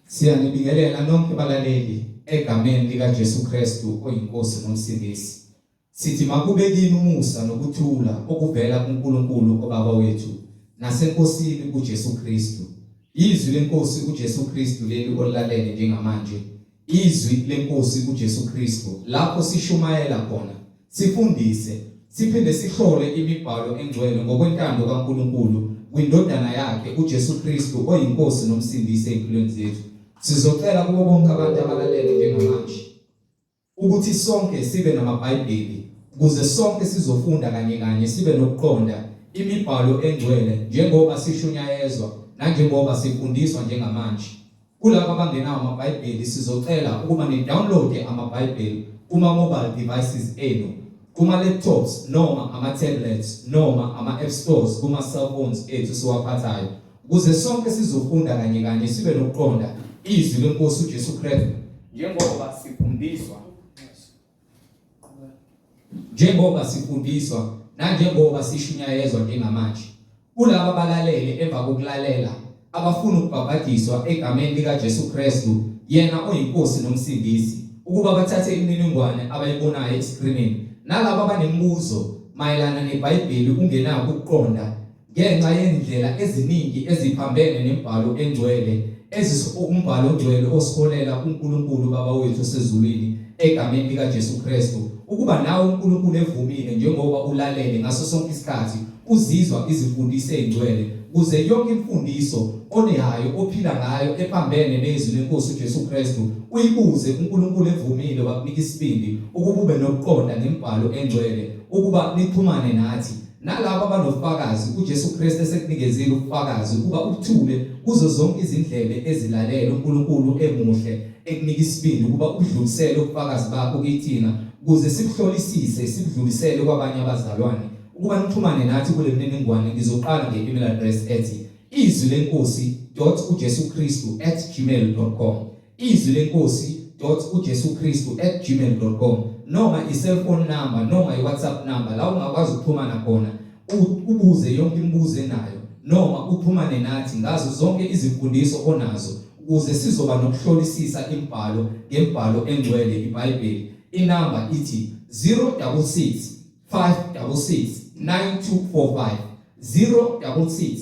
Siyanibingelela nonke balaleli egameni likaJesu Kristu oyinkosi nomsindisi. Sithi makube kini umusa nokuthula okuvela kuNkulunkulu obaba wethu nasenkosini uJesu Kristu. Izwi lenkosi uJesu Kristu leli olalele njengamanje. Izwi lenkosi uJesu Kristu lapho sishumayela khona, sifundise, siphinde sihlole imibhalo engcwele ngokwentando kaNkulunkulu kwindodana yakhe uJesu Kristu oyinkosi nomsindisi empilweni zethu. Sizocela kubo bonke abantu abalalele njengamanje ukuthi sonke sibe namaBhayibheli ukuze sonke sizofunda kanye sibe nokuqonda imibhalo engcwele njengoba sishunyayezwa nanjengoba sifundiswa njengamanje. Kulabo abangenawo amaBhayibheli sizocela ukuba ni-download amaBhayibheli kuma mobile devices enu, kuma laptops noma ama tablets noma ama app stores kuma cellphones ethu siwaphathayo ukuze sonke sizofunda kanye sibe nokuqonda izwi lenkosi uJesu Kristu njengoba sifundiswa nanjengoba sishunyayezwa njengamanje. Kulabo abalalele emva kokulalela abafuna ukubhabhadiswa egameni likaJesu Kristu yena oyinkosi nomsindisi ukuba bathathe imininingwane abayibonayo escreenini, nalabo abanemibuzo mayelana neBhayibheli ungenako ukuqonda ngenxa yendlela eziningi eziphambene nembhalo engcwele umbhalo ongcwele osiholela uNkulunkulu baba wethu osezulwini egameni likaJesu Kristu, ukuba nawe uNkulunkulu evumile njengoba ulalele ngaso sonke isikhathi uzizwa izifundiso ezingcwele kuze yonke imfundiso onehayo ophila ngayo ephambene nezwi lenkosi uJesu Kristu uyibuze uNkulunkulu evumile wakunika isibindi ukuba ube nokuqonda ngembhalo engcwele ukuba nixhumane nathi. Nalabo abanofakazi uJesu Kristu esekunikezile ubufakazi ukuba uthule kuzo zonke izindlebe ezilalela uNkulunkulu emuhle ekunika isibindi ukuba udlulisele ubufakazi bakho kithina ukuze sikuhlolisise sikudlulisele kwabanye abazalwane ukuba nixhumane nathi kule mininingwane. Ngizoqala nge-email address ethi izwilenkosi.ujesukristu@gmail.com, izwilenkosi.ujesukristu@gmail.com, noma i-cellphone number noma i-WhatsApp number la ungakwazi ukuxhumana khona ubuze yonke imibuzo enayo noma uxhumane nathi ngazo zonke izimfundiso onazo ukuze sizoba nokuhlolisisa ngembhalo engcwele iBhayibheli. Inamba ithi 066 566 9245, 066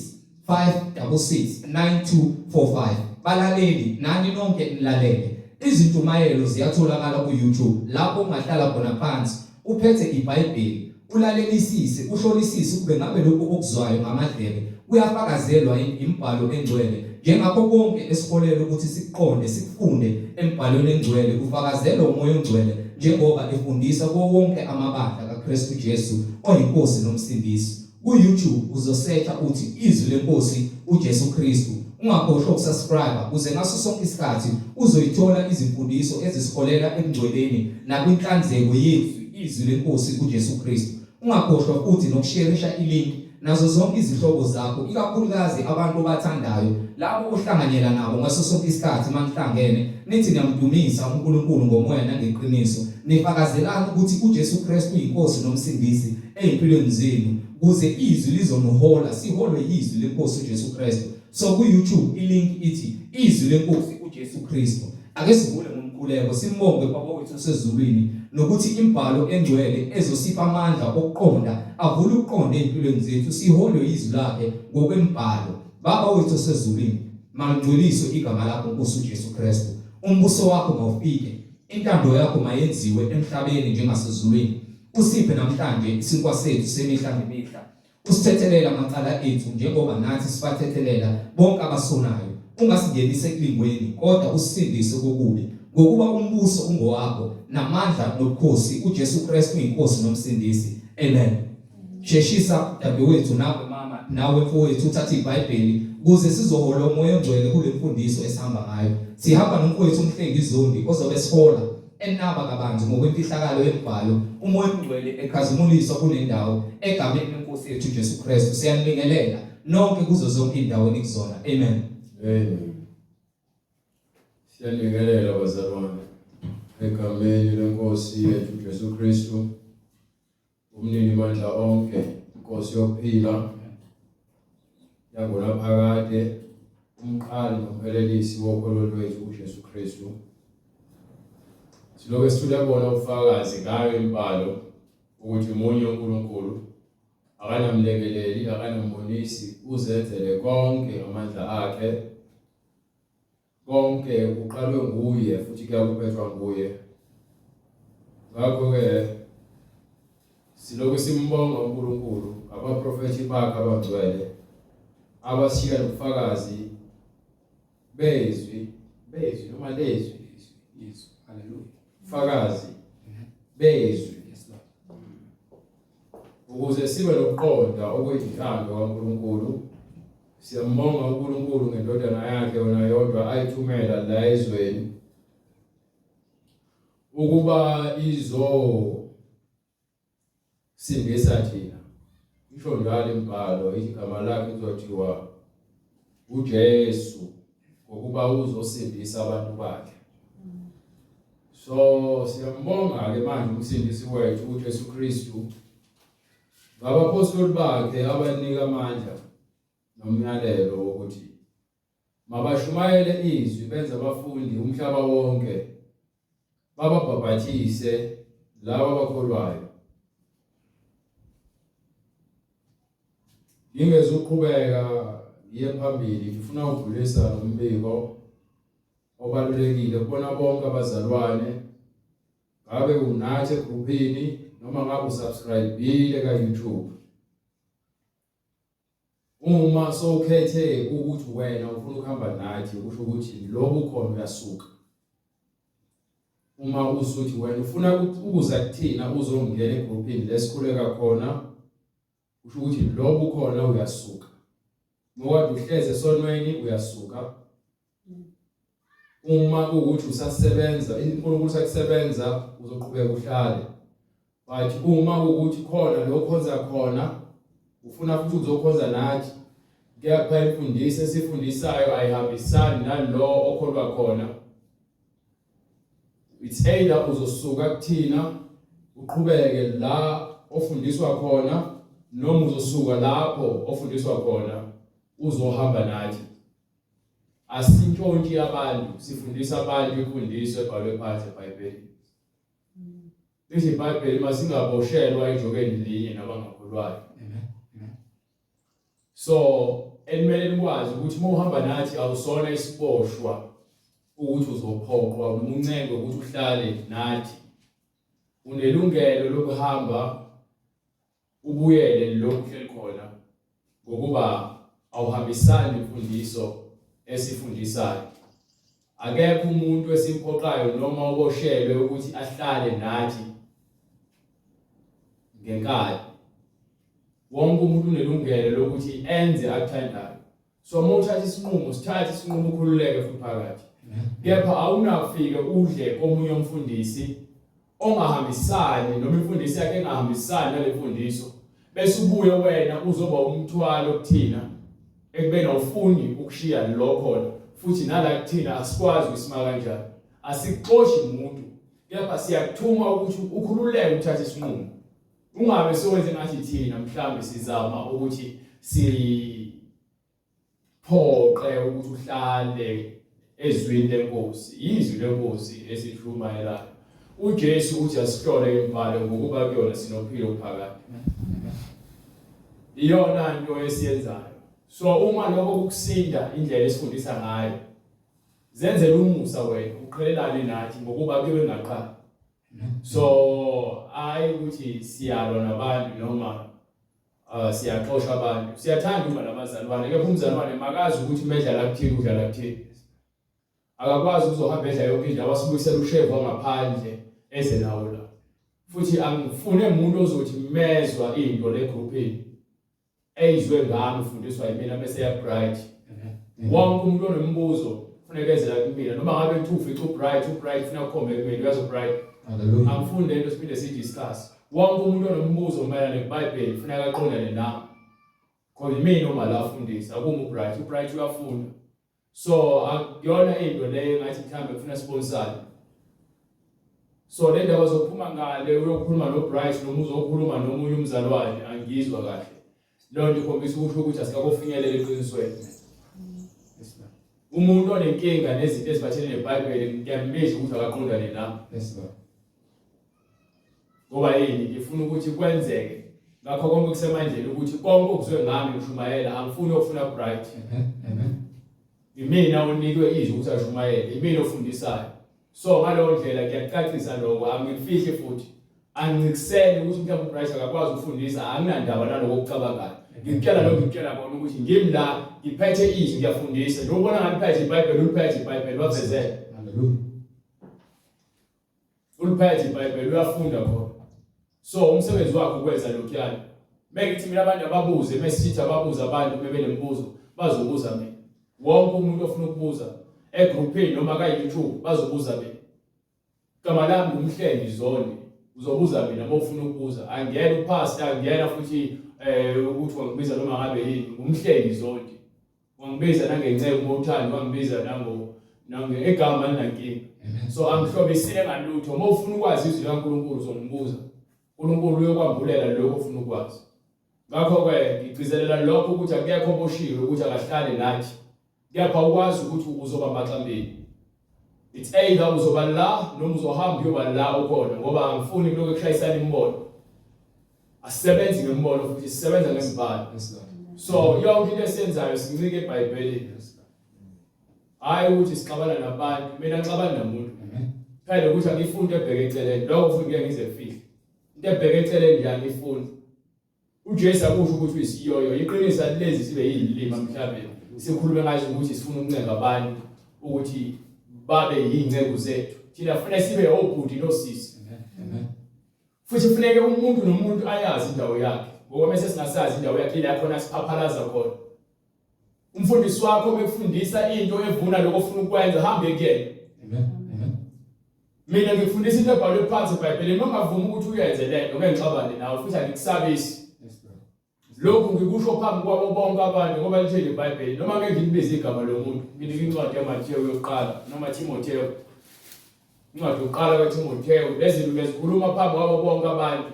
566 9245. Balaleli nani nonke nilalele, izintumayelo ziyatholakala ku-YouTube lapho ungahlala khona phansi uphethe iBhayibheli ulalelisise uhlolisise kube ngabe lokho okuzwayo ngamadlebe kuyafakazelwa imbhalo engcwele njengakho konke esikolele ukuthi siqonde sikufunde embhalweni engcwele kufakazelwa umoya ongcwele njengoba efundisa kuwo wonke amabandla kaKristu Jesu oyinkosi nomsindisi. Ku-YouTube uzosetha uthi izwi lenkosi uJesu Kristu, ungakhohlwa ukusubscribe ukuze ngaso sonke isikhathi uzoyithola izimfundiso ezisiholela ekungcweleni nakwinhlanzeko yethu izwi lenkosi uJesu Kristu. Ungakhohlwa futhi nokusharisha ilink nazo zonke izihlobo zakho, ikakhulukazi abantu bathandayo labo ohlanganyela nabo ngaso sonke isikhathi manihlangene nithi niyamdumisa uNkulunkulu ngomoya nangeqiniso, nifakazelana ukuthi uJesu Kristu uyinkosi nomsindisi empilweni zenu ukuze izwi lizonuhola siholwe izwi lenkosi uJesu Kristu. So ku-YouTube ilink ithi izwi lenkosi uJesu Kristu. Ake sivule ngomkhuleko simbonge baba wethu osezulwini nokuthi imbhalo engcwele ezosipha amandla okuqonda avule ukuqonda empilweni zethu siholwe izwi lakhe ngokwembhalo. Baba wethu osezulwini mangcweliswe igama lakho Nkosi uJesu Kristu. Umbuso wakho mawufike, intando yakho mayenziwe emhlabeni njengasezulwini. Usiphe namhlanje isinkwa sethu semihla ngemihla. Usithethelela amacala ethu njengoba nathi sibathethelela bonke abasonayo. Ungasingenise ekulingweni kodwa usindise kokubi ngokuba umbuso ungowakho namandla nobukhosi uJesu Kristu uyinkosi nomsindisi. Amen. Sheshisa dabe wethu nawe mama nawe mfowethu uthatha iBhayibheli ukuze sizohola umoya ongcwele kule mfundiso esihamba ngayo. Sihamba nomfowethu umhlengi izondi ozobe sihola enaba kabanzi ngokwemfihlakalo yembhalo umoya ongcwele ekhazimulisa kule ndawo egameni lenkosi yethu Jesu Kristu. Siyanibingelela nonke kuzo zonke indawo nikuzona. Amen. Amen. Siyanibingelela bazalwane egameni lenkosi yethu Jesu Kristu, umnini mandla onke, inkosi yokuphila yangonaphakade umqali nomphelelisi wokholo lwethu uJesu Kristu. Siloke sithule bona ubufakazi ngayo impalo ukuthi umunye uNkulunkulu akanamlekeleli akanambonisi uzenzele konke amandla akhe. Konke uqalwe nguye futhi kuyakuphethwa nguye. Ngakho-ke siloke simbonga uNkulunkulu abaprofethi bakhe abangcwele abashiya ubufakazi bezwi noma lezwi Yes. Hallelujah. ubufakazi bezwi ukuze sibe nokuqonda okuyinhlamba kaNkulunkulu. Siyambonga uNkulunkulu ngendodana yakhe yona yodwa ayithumela la ezweni ukuba sindisa thina. Isho njalo imbhalo igama lakhe kuzothiwa uJesu ngokuba uzosindisa abantu bakhe. So siyambonga ke manje umsindisi wethu uJesu Kristu ngabapostoli bakhe abanika amandla nomyalelo wokuthi mabashumayele izwi benze abafundi umhlaba wonke bababhabhathise laba abakholwayo. Ingezuqhubeka iye phambili ngifuna ukudlulisa umbiko obalulekile kubona bonke abazalwane ngabe unathi egroupini noma ngabe usubscribe ka YouTube. Uma sowukhethe ukuthi wena ufuna ukuhamba nathi kusho ukuthi lobu khona uyasuka. Uma usuthi wena ufuna ukuza kuthina uzongena egroupini lesikhuleka khona kusho ukuthi lobu khona uyasuka. Ngoba uhleze esonweni uyasuka. Uma ukuthi usasebenza uNkulunkulu usakusebenza uzoqhubeka uhlale. But uma ukuthi khona lo khonza khona ufuna futhi uzokhonza nathi kepha imfundiso esifundisayo ayihambisani nalo okholwa khona. It's either uzosuka kuthina uqhubeke la ofundiswa khona noma uzosuka lapho ofundiswa khona uzohamba nathi. Asintshontshe abantu sifundisa abantu imfundiso ebhalwe phansi eBhayibhelini. Lesi iBhayibheli masingaboshelwa ejokeni linye nabangakholwayo. So elimele likwazi ukuthi uma uhamba nathi awusona isiboshwa ukuthi uzophoqwa umuncengo ukuthi uhlale nathi. Unelungelo lokuhamba ubuyele lokhu khona ngokuba awuhambisani imfundiso esifundisayo. Akekho umuntu esimphoqayo noma uboshelwe ukuthi ahlale nathi ngenkani. Wonke umuntu unelungelo lokuthi enze akuthandayo. So uma uthatha isinqumo sithathe isinqumo ukhululeke futhi phakathi. Kepha awunafike udle komunye umfundisi ongahambisani noma imfundiso yakhe engahambisani nale mfundiso bese ubuye wena uzoba umthwalo kuthina ekubeni awufuni ukushiya lokho futhi nala kuthina asikwazi ukusima kanjani. Asikuxoshi umuntu kepha siyakuthuma ukuthi ukhululeke uthathe isinqumo. Ungabe sowenze ngathi thina mhlambe sizama ukuthi siphoqe ukuthi uhlale ezwini lenkosi. Izwi lenkosi esithumayelayo. uJesu uthi asihlole imbalo ngokuba kuyona sinophilo phakathi. Iyona into esiyenzayo. So uma lokho kukusinda indlela esifundisa ngayo zenzele umusa wena uqhelelane nathi ngokuba kube ngaqala. So ayi ukuthi siyalwa nabantu noma siyaxoxa abantu. Siyathanda ukuba nabazalwane kepha umzalwane makazi ukuthi medlala kuthini udlala kuthini. Akakwazi ukuzohamba edla yonke indaba asibuyisela ushevu ngaphandle eze nawo la. Futhi angifune umuntu ozothi mezwa into le groupini eyizwe ngami ufundiswa yimina bese ya bright. Wonke umuntu onembuzo kufanele eze la kumina noma ngabe kuthi ufica ubright ufuna ukukhomba kumina uyazo bright. Hallelujah. Angifunde into siphinde sidiscuss. Wonke umuntu onombuzo mayelana neBhayibheli kufanele aqondane nami. Kodwa mina uma la ufundisa akuma ubright uyafunda. So akuyona into leyo ngathi mhlambe kufuna sponsor. So le ndaba zokuphuma ngale uyokhuluma noBright noma uzokhuluma nomunye umzalwane angizwa kahle. Lo nto ikhombisa ukuthi asikako finyelela eqinisweni. umuntu onenkinga nezinto ezibathelene neBhayibheli ngiyambiza ukuthi akaqondane nami. Yes, Lord. Ngoba yini ngifuna ukuthi kwenzeke ngakho konke kusemandleni ukuthi konke okuzwe ngami ngishumayela angifuni ukufuna bright. Amen. Imina onikwe izwi ukuthi ashumayele, imina ofundisayo. So ngaleyo ndlela ngiyacacisa lokho, angifihli futhi angikusele ukuthi mhlawumbe uBright akakwazi ukufundisa, anginandaba naloko okucabangayo. Ngikutshela lokho ngikutshela kona ukuthi ngimi la ngiphethe izwi ngiyafundisa. Ngiyobona ngiphethe iBhayibheli, uliphethe iBhayibheli wavezela. Hallelujah. Uliphethe iBhayibheli uyafunda khona. So umsebenzi wakho ukwenza lokhuyana. Mekithi mina abantu ababuze, mesithi ababuza abantu bebenembuzo, bazobuza mina. Wonke umuntu ofuna ukubuza egroupini noma ka YouTube bazobuza mina. Kama lami umhlengi zondi uzobuza mina mawufuna ukubuza. Angiyena upastor, angiyena futhi ukuthi wangibiza noma ngabe yini, umhlengi zondi. Wangibiza nangenceke mothando, wangibiza egama linankinga. So angihlobisile ngalutho. Mawufuna ukwazi izwi likaNkulunkulu uzongibuza. uNkulunkulu uyokwambulela lokho ofuna ukwazi. Ngakho ke ngigcizelela lokho ukuthi akekho oboshiwe ukuthi akahlale nathi. Kepha ukwazi ukuthi uzoba maxambeni. It's either uzoba la noma uzohamba uyoba la ukhona ngoba angifuni lokho ekushayisana imbono. Asisebenzi ngembono futhi sisebenza ngesibhalo. So yonke into esiyenzayo sincike eBhayibhelini. Hayi ukuthi sixabana nabantu, mina ngixabana namuntu. Phela ukuthi angifunde ebheke eceleni, lokho futhi ngeke ngize kufihle. Into ebheke eceleni nje angifuni. uJesu akusho ukuthi uyisiyoyo, iqiniso alilezi sibe yilima emhlabeni. Sikhulume ngazo ukuthi sifuna ukuncenga abantu ukuthi babe yingcebo zethu. Thina kufanele sibe obhudi nosisi. Futhi kufanele umuntu nomuntu ayazi indawo yakhe. Ngoba mase singasazi indawo yakhe la khona siphaphalaza khona. Umfundisi wakho bekufundisa into evuna lokho ofuna ukwenza hambe kuyena. Mina ngifundisa into ebhalwe phansi eBhayibhelini, noma ngavuma ukuthi uyenze lento ngengixabane nawe futhi angikusabisi. Lokhu ngikusho phambi kwabo bonke abantu ngoba lithele iBhayibheli, noma ngeke ngilibize igama lomuntu. Nginika incwadi yaMathewu yokuqala noma Timothewu. Incwadi yokuqala kaTimothewu, lezi zinto ngizikhuluma phambi kwabo bonke abantu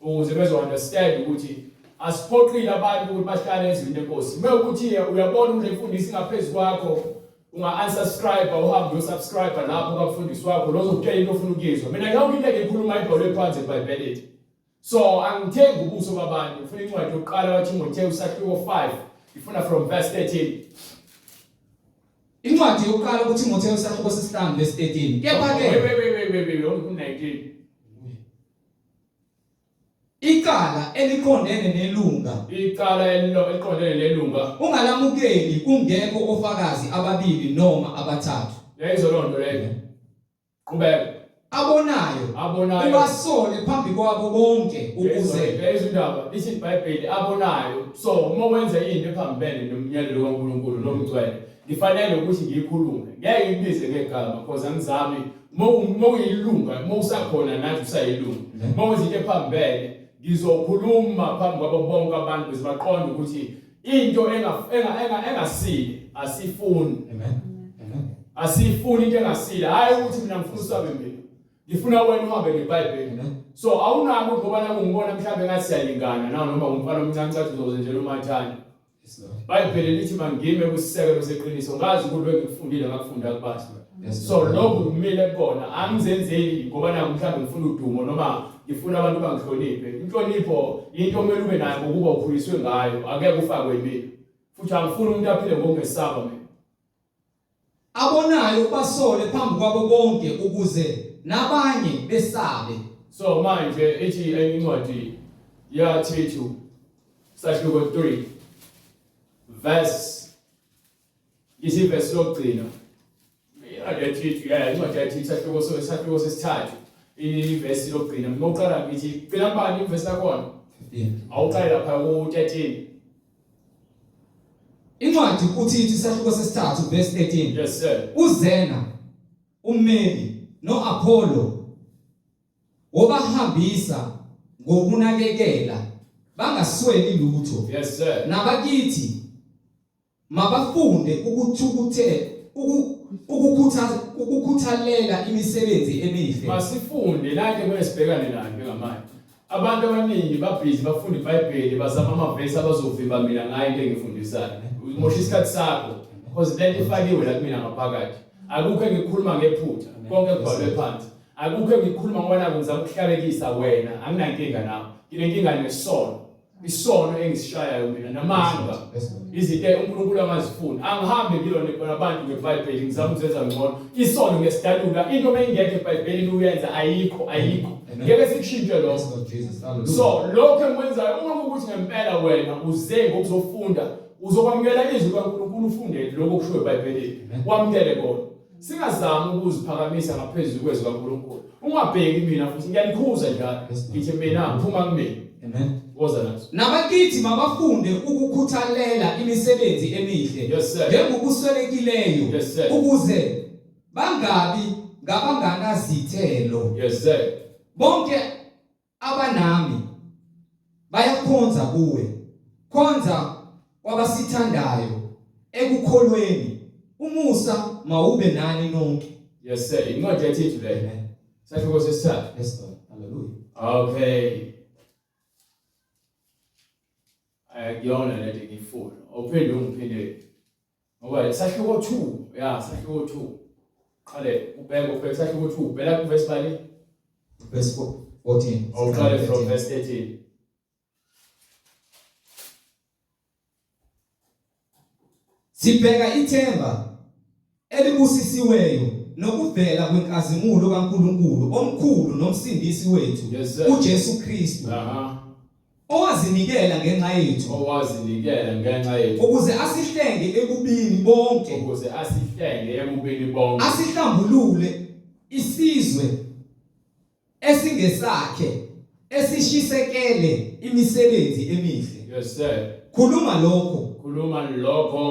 ukuze bezo-understand ukuthi asiphoqile abantu ukuthi bahlale ezwini lenkosi. Mewukuthi uyabona ukuthi imfundiso ingaphezulu kwakho, unga-unsubscribe, uhambe uyosubscribe lapho kumfundisi wakho lozokutshela into ofuna ukuyizwa. Mina yonke into engiyikhuluma ibhalwe phansi eBhayibhelini. So angithengi ubuso babantu. Ufuna incwadi yokuqala kaTimothewu isahluko 5, ifuna from verse 13. Incwadi yokuqala kuTimothewu isahluko 5 verse 13. Kepha ke wait, 19. Icala eliqondene nelunga. Icala eliqondene nelunga. Ungalamukeli kungekho ofakazi ababili noma abathathu. Yayizolonto leyo. Qhubeka. Abonayo ubasole phambi kwabo bonke ukuze lezindaba lithi iBhayibheli abonayo. So uma wenza into ephambene nomnyalelo kaNkulunkulu nomgcwele, ngifanele ukuthi ngiyikhulume. Ngeke ngibize ngegama because angizami uma uyilunga, uma usakhona nathi usayilunga. Uma wenza into ephambene ngizokhuluma phambi kwabo bonke abantu bezibaqonda ukuthi into engasile asifuni. Asifuni into engasile. Hayi ukuthi mina ngifuna usabe mina. Ngifuna wena uhambe ngeBhayibheli. So awunako ngoba nakungibona mhlambe ngathi siyalingana nawe noma umfana omncane cathi uzozenzela umathanda. iBhayibheli lithi mangime kusisekelo seqiniso, ngazi ukuthi ngikufundile ngakufunda kubasi. So lokhu kumile kubona, angizenzeli ngoba naku mhlambe ngifuna udumo noma ngifuna abantu bangihloniphe. Inhlonipho into omele ube nayo ukuba ukhuliswe ngayo, akeke ufakwe yimi. Futhi angifuni umuntu aphile ngokungesaba mina. Abonayo ubasole phambi kwabo bonke ukuze nabanye besabe. So manje ethi incwadi yaThithu sahluko 3 verse verse lokugcina. Yathithu incwadi yaThithu sahluko sesithathu iverse lokugcina. Ngokuqala ngithi phela mbani iverse lakhona? 15. Awuqala lapha ku13. Incwadi kuThithu sahluko sesithathu verse 13. Yes sir. Uzena uMeli no-Apollo wobahambisa ngokunakekela bangasweli lutho. Yes sir. Nabakithi mabafunde ukukhuthalela imisebenzi emihle. Masifunde lake kumele sibhekane nayo njengamanje. Abantu abaningi babhizi bafunda iBhayibheli bazama amavesi abazovimba mina ngayo into engifundisayo. Umosha isikhathi sakho. because lento ifakiwe la kumina ngaphakathi. Akukho engikhuluma ngephutha, konke kubhalwe phansi. Akukho engikhuluma ngoba ngizama ukuhlabekisa wena, anginankinga nawe. Nginenkinga nesono. Isono engisishayayo mina namanga. Izinto uNkulunkulu angazifuni. Angihambe ngilona abantu ngeBhayibheli ngizama ukuzenza ngcono. Isono ngesidalula into mayingekho eBhayibhelini uyenza ayikho. Ngeke sikushintshe lokho. So lokho engikwenzayo uma kukuthi ngempela wena uze ngokuzofunda uzokwamukela izwi kaNkulunkulu ufunde lokho kushiwo eBhayibhelini. Wamukele kona. Singazami ukuziphakamisa ngaphezulu kwezwi kaNkulunkulu. Ungabheki mina futhi ngiyanikhuza njalo. Ngithi mina ngiphuma kumina. Amen. Woza nazo. Nabakithi mabafunde ukukhuthalela imisebenzi emihle njengokuswelekileyo ukuze bangabi ngabanganazithelo. Yes sir. Bonke abanami bayakhonza kuwe. Khonza kwabasithandayo ekukholweni. Umusa mawube nani nonke. Yes sir. Incwadi yathi today. Sasho sesithathu. Yes Lord. Hallelujah. Okay. Ayakuyona lento ngifuna. Uphinde ungiphindele. Ngoba sahluko 2, sahluko 2. Qale ubheke sahluko 2, bheka ku verse bani? Verse 14. Qale from verse 13. Sibheka ithemba elibusisiweyo nokuvela kwenkazimulo kaNkulunkulu omkhulu nomsindisi wethu uJesu Kristu. Owazinikela ngenxa yethu ukuze asihlenge ekubini bonke asihlambulule isizwe esingesakhe esishisekele imisebenzi emihle. Yes sir. Khuluma lokho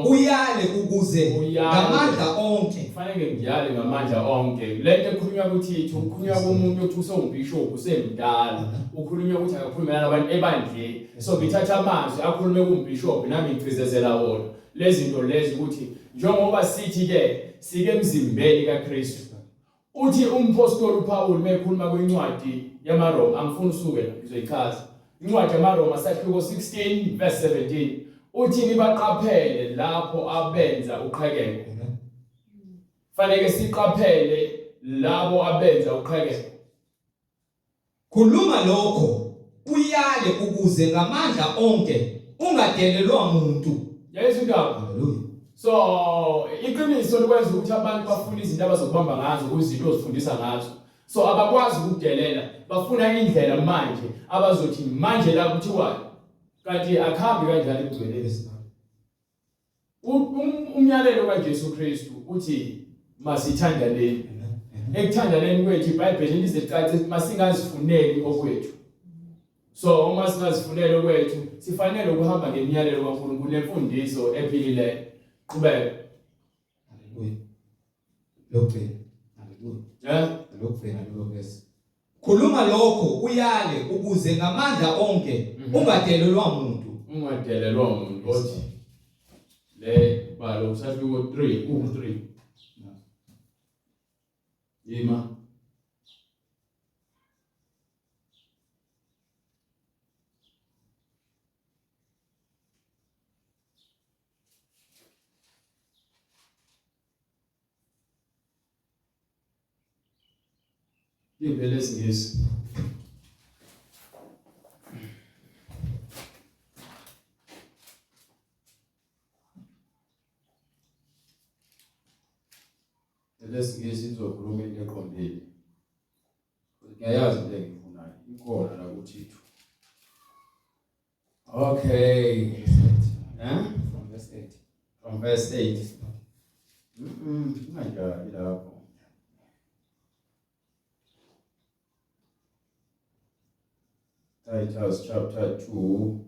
uyale ukuze ngamandla onke kufanele ngiyale ngamandla onke lento ekhulunywa ukuthi ukhulunywa komuntu othi usongubishop usemdala ukhulunywa ukuthi akakhulumela nabantu ebandleni so ngithatha amazwi akhulume kumbishop nami ngicizezela wona lezi zinto lezi ukuthi njengoba sithi ke sike emzimbeni kaKristu uthi umpostoli uPaul mekhuluma kwincwadi yamaRoma angifuni usuke la ngizoyichaza incwadi yamaRoma sahluko 16 verse 17 uthi nibaqaphele lapho abenza uqhekeko. Fanele siqaphele labo abenza uqhekeko. Khuluma lokho uyale ukuze ngamandla onke ungadelelwa umuntu. Yayizindaba. Hallelujah. So iqiniso likwenza ukuthi abantu bafuna izinto abazokubamba ngazo izinto ozifundisa ngazo. So abakwazi ukudelela bafuna indlela manje abazothi manje la kuthiwa kanti akhambi kanjani ukugcweleza. Umyalelo kaJesu Kristu uthi masithandaneni. Ekuthandaneni kwethu iBhayibheli lizecace masingazifuneli okwethu. So uma singazifuneli okwethu sifanele ukuhamba ngemiyalelo kaNkulunkulu lemfundiso ephilileyo. Qhubeka. Hallelujah. Lokho. Hallelujah. Lokho. Khuluma lokho uyale ukuze ngamandla onke ungadelelwa umuntu. Othi le balo sahluko 3 Yima. Lesingisi. Lesingisi izokhuluma into eqondile. Ngiyayazi into engifunayo. Ikhona la kuThixo. Okay. From verse 8. From verse 8. Unganjani lapho. Titus chapter 2.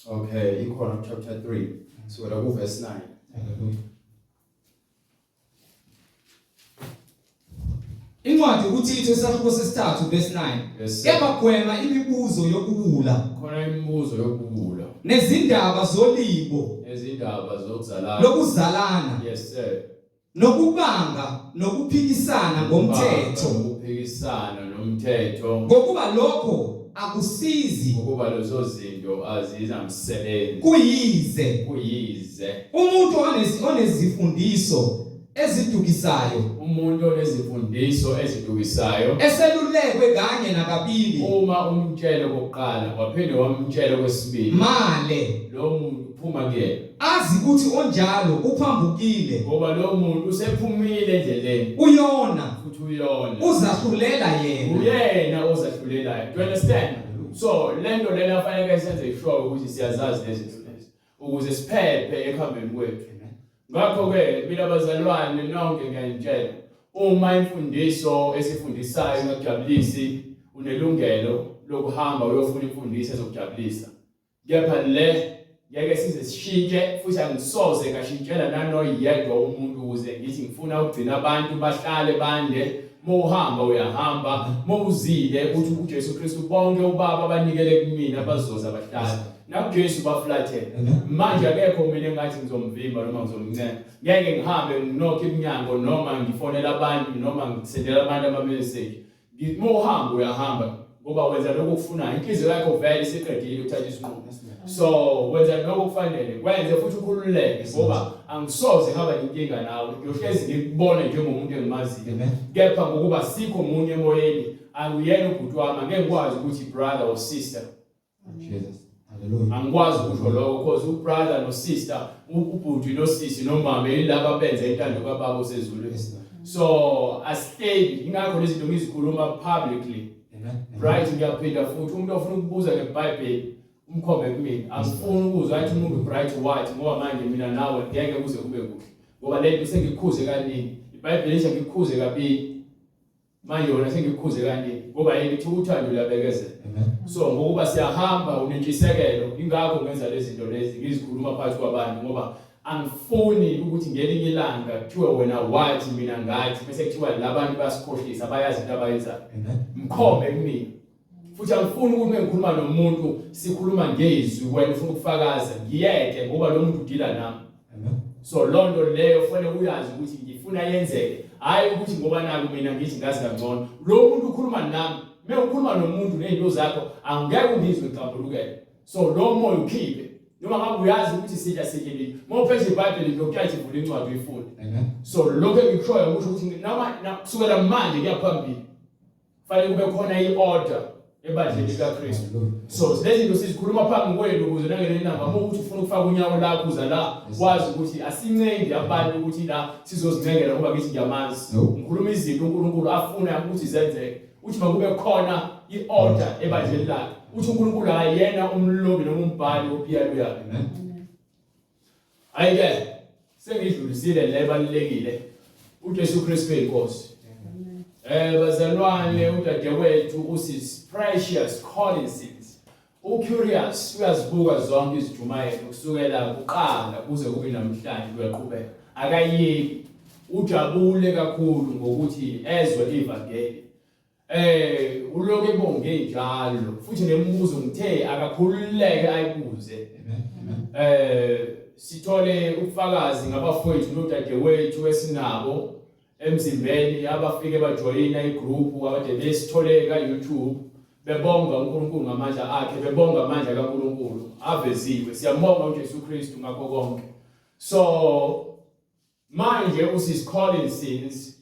Okay, ikhona chapter 3. So la ku verse 9. Hallelujah. Incwadi uThixo isahluko sesithathu verse 9. Kepha gwema imibuzo yokubula. Khona imibuzo yokubula. Nezindaba zolibo. Nezindaba zokuzalana. Lokuzalana. Yes sir. nokubanga nokuphikisana ngomthetho ukuphikisana nomthetho ngokuba lokho akusizi ngokuba lezo zinto azizamsebenzi kuyize umuntu onezifundiso ezidukisayo umuntu onezimfundiso ezidukisayo eselulekwe kanye nakabili uma umtshele kokuqala waphinde wamtshela kwesibili male lo muntu uphuma kuyena azi ukuthi onjalo uphambukile ngoba lo muntu usephumile endleleni uyona futhi uyona uzahlulela yena uyena ozahlulelayo. Do you understand? So lento lena fanele senze sure ukuthi siyazazi lezi zinto ukuze siphephe ekuhambeni kwethu. Ngakho ke mina bazalwane nonke ngiyanitshela uma imfundiso esifundisayo ngakujabulisi unelungelo lokuhamba uyofuna imfundiso ezokujabulisa. Kepha le ngeke size sishintshe futhi angisoze ngashintshela nanoyedwa umuntu ukuze ngithi ngifuna ukugcina abantu bahlale bande. Mohamba uyahamba mowuzile uthi uJesu Kristu bonke ubaba abanikele kumina bazoza bahlala nakuJesu baflathela manje akekho mina engathi ngizomvimba noma ngizomncela ngeke ngihambe nginokho iminyango noma ngifonela abantu noma ngisendela abantu ama-message mohamba uyahamba ngoba wenza lokho okufunayo inhliziyo yakho vele isiqedile uthatha isinqumo so wenza lokho okufanele wenze futhi ukhululeke ngoba angisoze ngaba inkinga nawe ngiyohlezi ngikubona njengomuntu engimaziyo kepha ngokuba sikho umunye emoyeni angiyena ubhuti wami angeke ngikwazi ukuthi brother or sister Jesus hallelujah angikwazi ukusho lokho because ubrother no sister ubhuti no sisi nomama yilabo benza intando kaBaba osezulwini so asiteki ingakho lezi zinto ngizikhuluma publicly right ngiyaphinda futhi umuntu ofuna ukubuza ngeBhayibheli umkhombe kumina angifuni ukuzwa athi umuntu bright white ngoba manje mina nawe ngeke kuze kube kuhle ngoba lento sengikukhuze kaningi iBhayibheli isho ngikukhuze kabili manje wona sengikukhuze kaningi ngoba yini ukuthi uthando luyabekezela so ngokuba siyahamba unentshisekelo ingakho ngenza lezi zinto lezi ngizikhuluma phakathi kwabantu ngoba angifuni ukuthi ngelinye ilanga kuthiwe wena wathi mina ngathi bese kuthiwa labantu basikhohlisa bayazi into abayenzayo mkhombe kumina futhi angifuni ukuthi mengikhuluma nomuntu sikhuluma ngezwi wena ufuna ukufakaza ngiyeke ngoba lo muntu udila nami so lonto leyo kufanele uyazi ukuthi ngifuna yenzeke hayi ukuthi ngoba naku mina ngithi ngazi kangcono lo muntu ukhuluma nami mengikhuluma nomuntu nezinto zakho angeke ungizwe ngicambulukele so lo moya ukhiphe noma ngabe uyazi ukuthi sitha sikilini mawuphethe iBhayibheli lokuthatha ivula incwadi uyifunde so lokho engikushoyo ngisho ukuthi noma kusukela manje kuyaphambili fanele kube khona iorder ebandleni likaKristu so lezi zinto sizikhuluma phambi kwenu ukuze nangelinye ilanga uma ukuthi ufuna ukufaka unyawo lakho uza la wazi ukuthi asincengi abantu ukuthi la sizozincengela ngoba ngithi ngiyamazi ngikhuluma izinto uNkulunkulu afuna ukuthi zenzeke uthi makube khona iorder ebandleni lakhe uthi uNkulunkulu ayena umlobi noma umbhali opiyalo yakhe ayike sengidlulisile le balekile uJesu Kristu inkosi bazalwane udadewethu usis precious Collins ucurious uyazibuka zonke izijumayelo kusukela kuqala kuze kube namhlanje kuyaqhubeka akayeki ujabule kakhulu ngokuthi ezwe ivangeli uloke ebonge njalo futhi nemibuzo ngithe akakhululeke ayibuze sithole ubufakazi ngabafowethu nodadewethu esinabo emzimbeni abafike bajoyina igroup abade besitholeka YouTube bebonga uNkulunkulu ngamandla akhe bebonga amandla kaNkulunkulu aveziwe siyambonga uJesu Kristu ngakho konke so manje usis Collins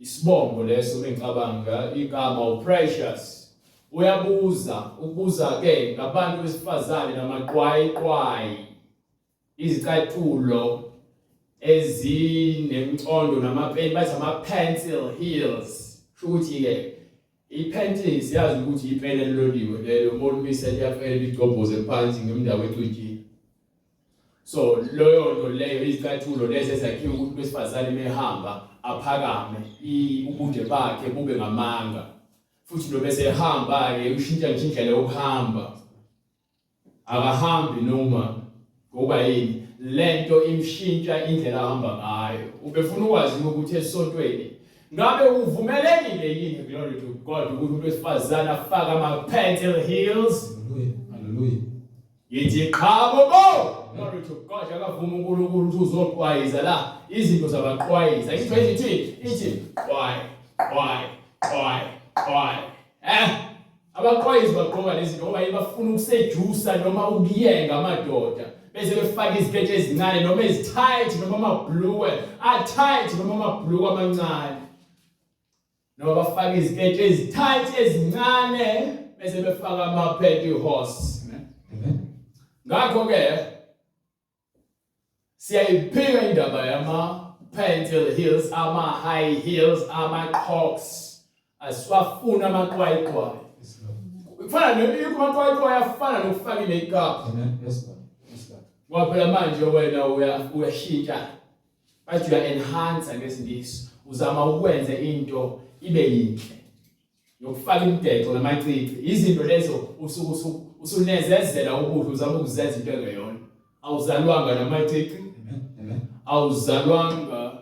isibongo leso bengicabanga igama uprecious ukubuza ke ngabantu besifazane namaqwayiqwayi izicathulo ezinemcondo namapeni bathi ama-pencil heels shukuthi ke i-pencil siyazi ukuthi ipeni eliloliwe lelo molumise liyafela ligobhoze phansi ngemndawo ecujile so loyo nto leyo izicathulo lezi ezakhiwe ukuthi besifazane mehamba aphakame ubude bakhe bube ngamanga futhi lo bese ehamba-ke ushintsha indlela yokuhamba akahambi noma ngoba yini lento imshintsha indlela ahamba ngayo ubefuna ukwazi ukuthi esontweni ngabe uvumelekile yini glory to God ukuthi umuntu wesifazane afaka ama-pencil heels hallelujah Yithi qhabo bo. Glory to God. Akavuma uNkulunkulu ukuthi uzoqwayiza la izinto zabaqwayiza. Ithi why? Abaqwayizi bagqoka lezi zinto ngoba bafuna ukusedusa noma ukuyenga amadoda. Bese befaka izikete ezincane noma ezitight noma amabhluwe tight noma amabhluwe amancane. Noma bafaka izikete ezitight ezincane bese befaka ama-pantyhose. Amen. Ngakho ke siyayiphika indaba yama-panty heels, ama-high heels, ama-crocs. Asiwafuna amaqwayiqwayi. Kufana amaqwayiqwayi afana nokufaka i-makeup. Amen. Yes, Lord. Ngoba phela manje wena uyashintsha. Bathi uya-enhance ngesindiso. Uzama ukwenza into ibe yinhle. Yokufaka imideko namacici. Izinto lezo usunezezela ubuhle uzama ukuzenza into engeyona. Awuzalwanga namacici. Amen. Awuzalwanga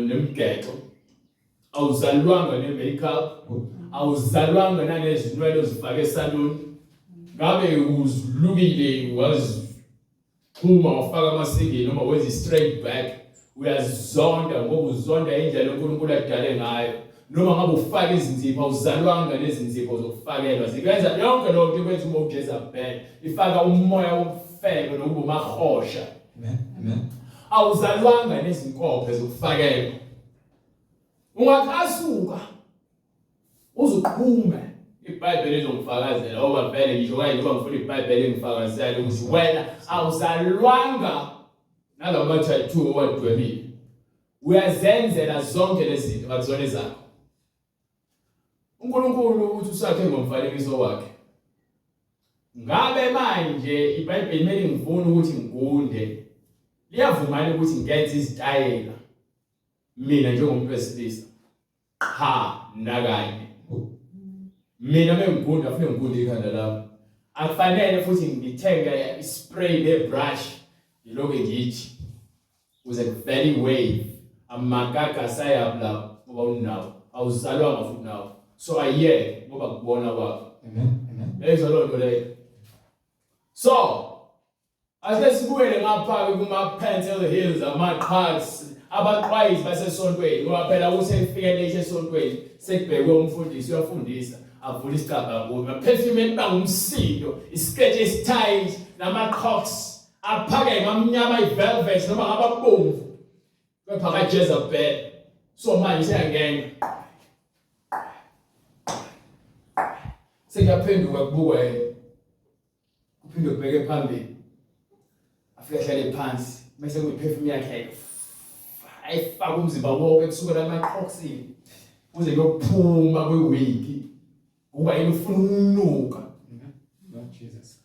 nemigexo. Awuzalwanga ne-makeup. Awuzalwanga nanezinwele ozifake esaluni. Ngabe uzilukile wazixhuma wafaka amasingili noma wenza straight back uyazonda ngoba uzonda indlela uNkulunkulu adale ngayo noma ngabe ufaka izinzipho awuzalwanga nezinzipho zokufakelwa zikwenza yonke lonke ikwenza uma uJezebel ifaka umoya womfeko nokuba umahosha. Amen. Awuzalwanga nezinkophe zokufakelwa ungaqasuka uzuqhume iBhayibheli lizongifakazela ngoba vele ngisho kanje ngoba ngifuna iBhayibheli ngifakazele ukuthi wena awuzalwanga nalama tattoo owadwebile uyazenzela zonke lezi zinto akuzona zakho. uNkulunkulu uthi usakhe ngomfanekiso wakhe. Ngabe manje iBhayibheli mele ngifuna ukuthi ngigunde liyavumana ukuthi ngenze izitayela mina njengomuntu wesilisa nakanye. Mina mengigunda afune ngigunde ikhanda lami. Akufanele futhi ngithenge ispray nebrush yiloke ngithi uze very wave amagaga sayabla ngoba unawo awuzalwanga futhi nawo so ayeke ngoba kubona kwakho. Amen. Lezo lonto leyo. So ase sibuyele ngapha kuma-panty heels ama-crocs abaqwayizi basesontweni ngoba phela ukuthi efike late esontweni sekubhekwe umfundisi uyafundisa avula isicabha kubo perfume bangumsindo isikete esitight nama-crocs aphake ngamnyama i-velvet noma ngababomvu kepha kaJezebel. So manje siyangena sekuyaphenduka kubukwa kuphinde kubheke phambili afike ahlale phansi bese kuyiperfume yakhe ayifaka umzimba wonke kusukela ama-crocs kuze kuyophuma kwewigi kuba yini ufuna ukunuka. Lord Jesus.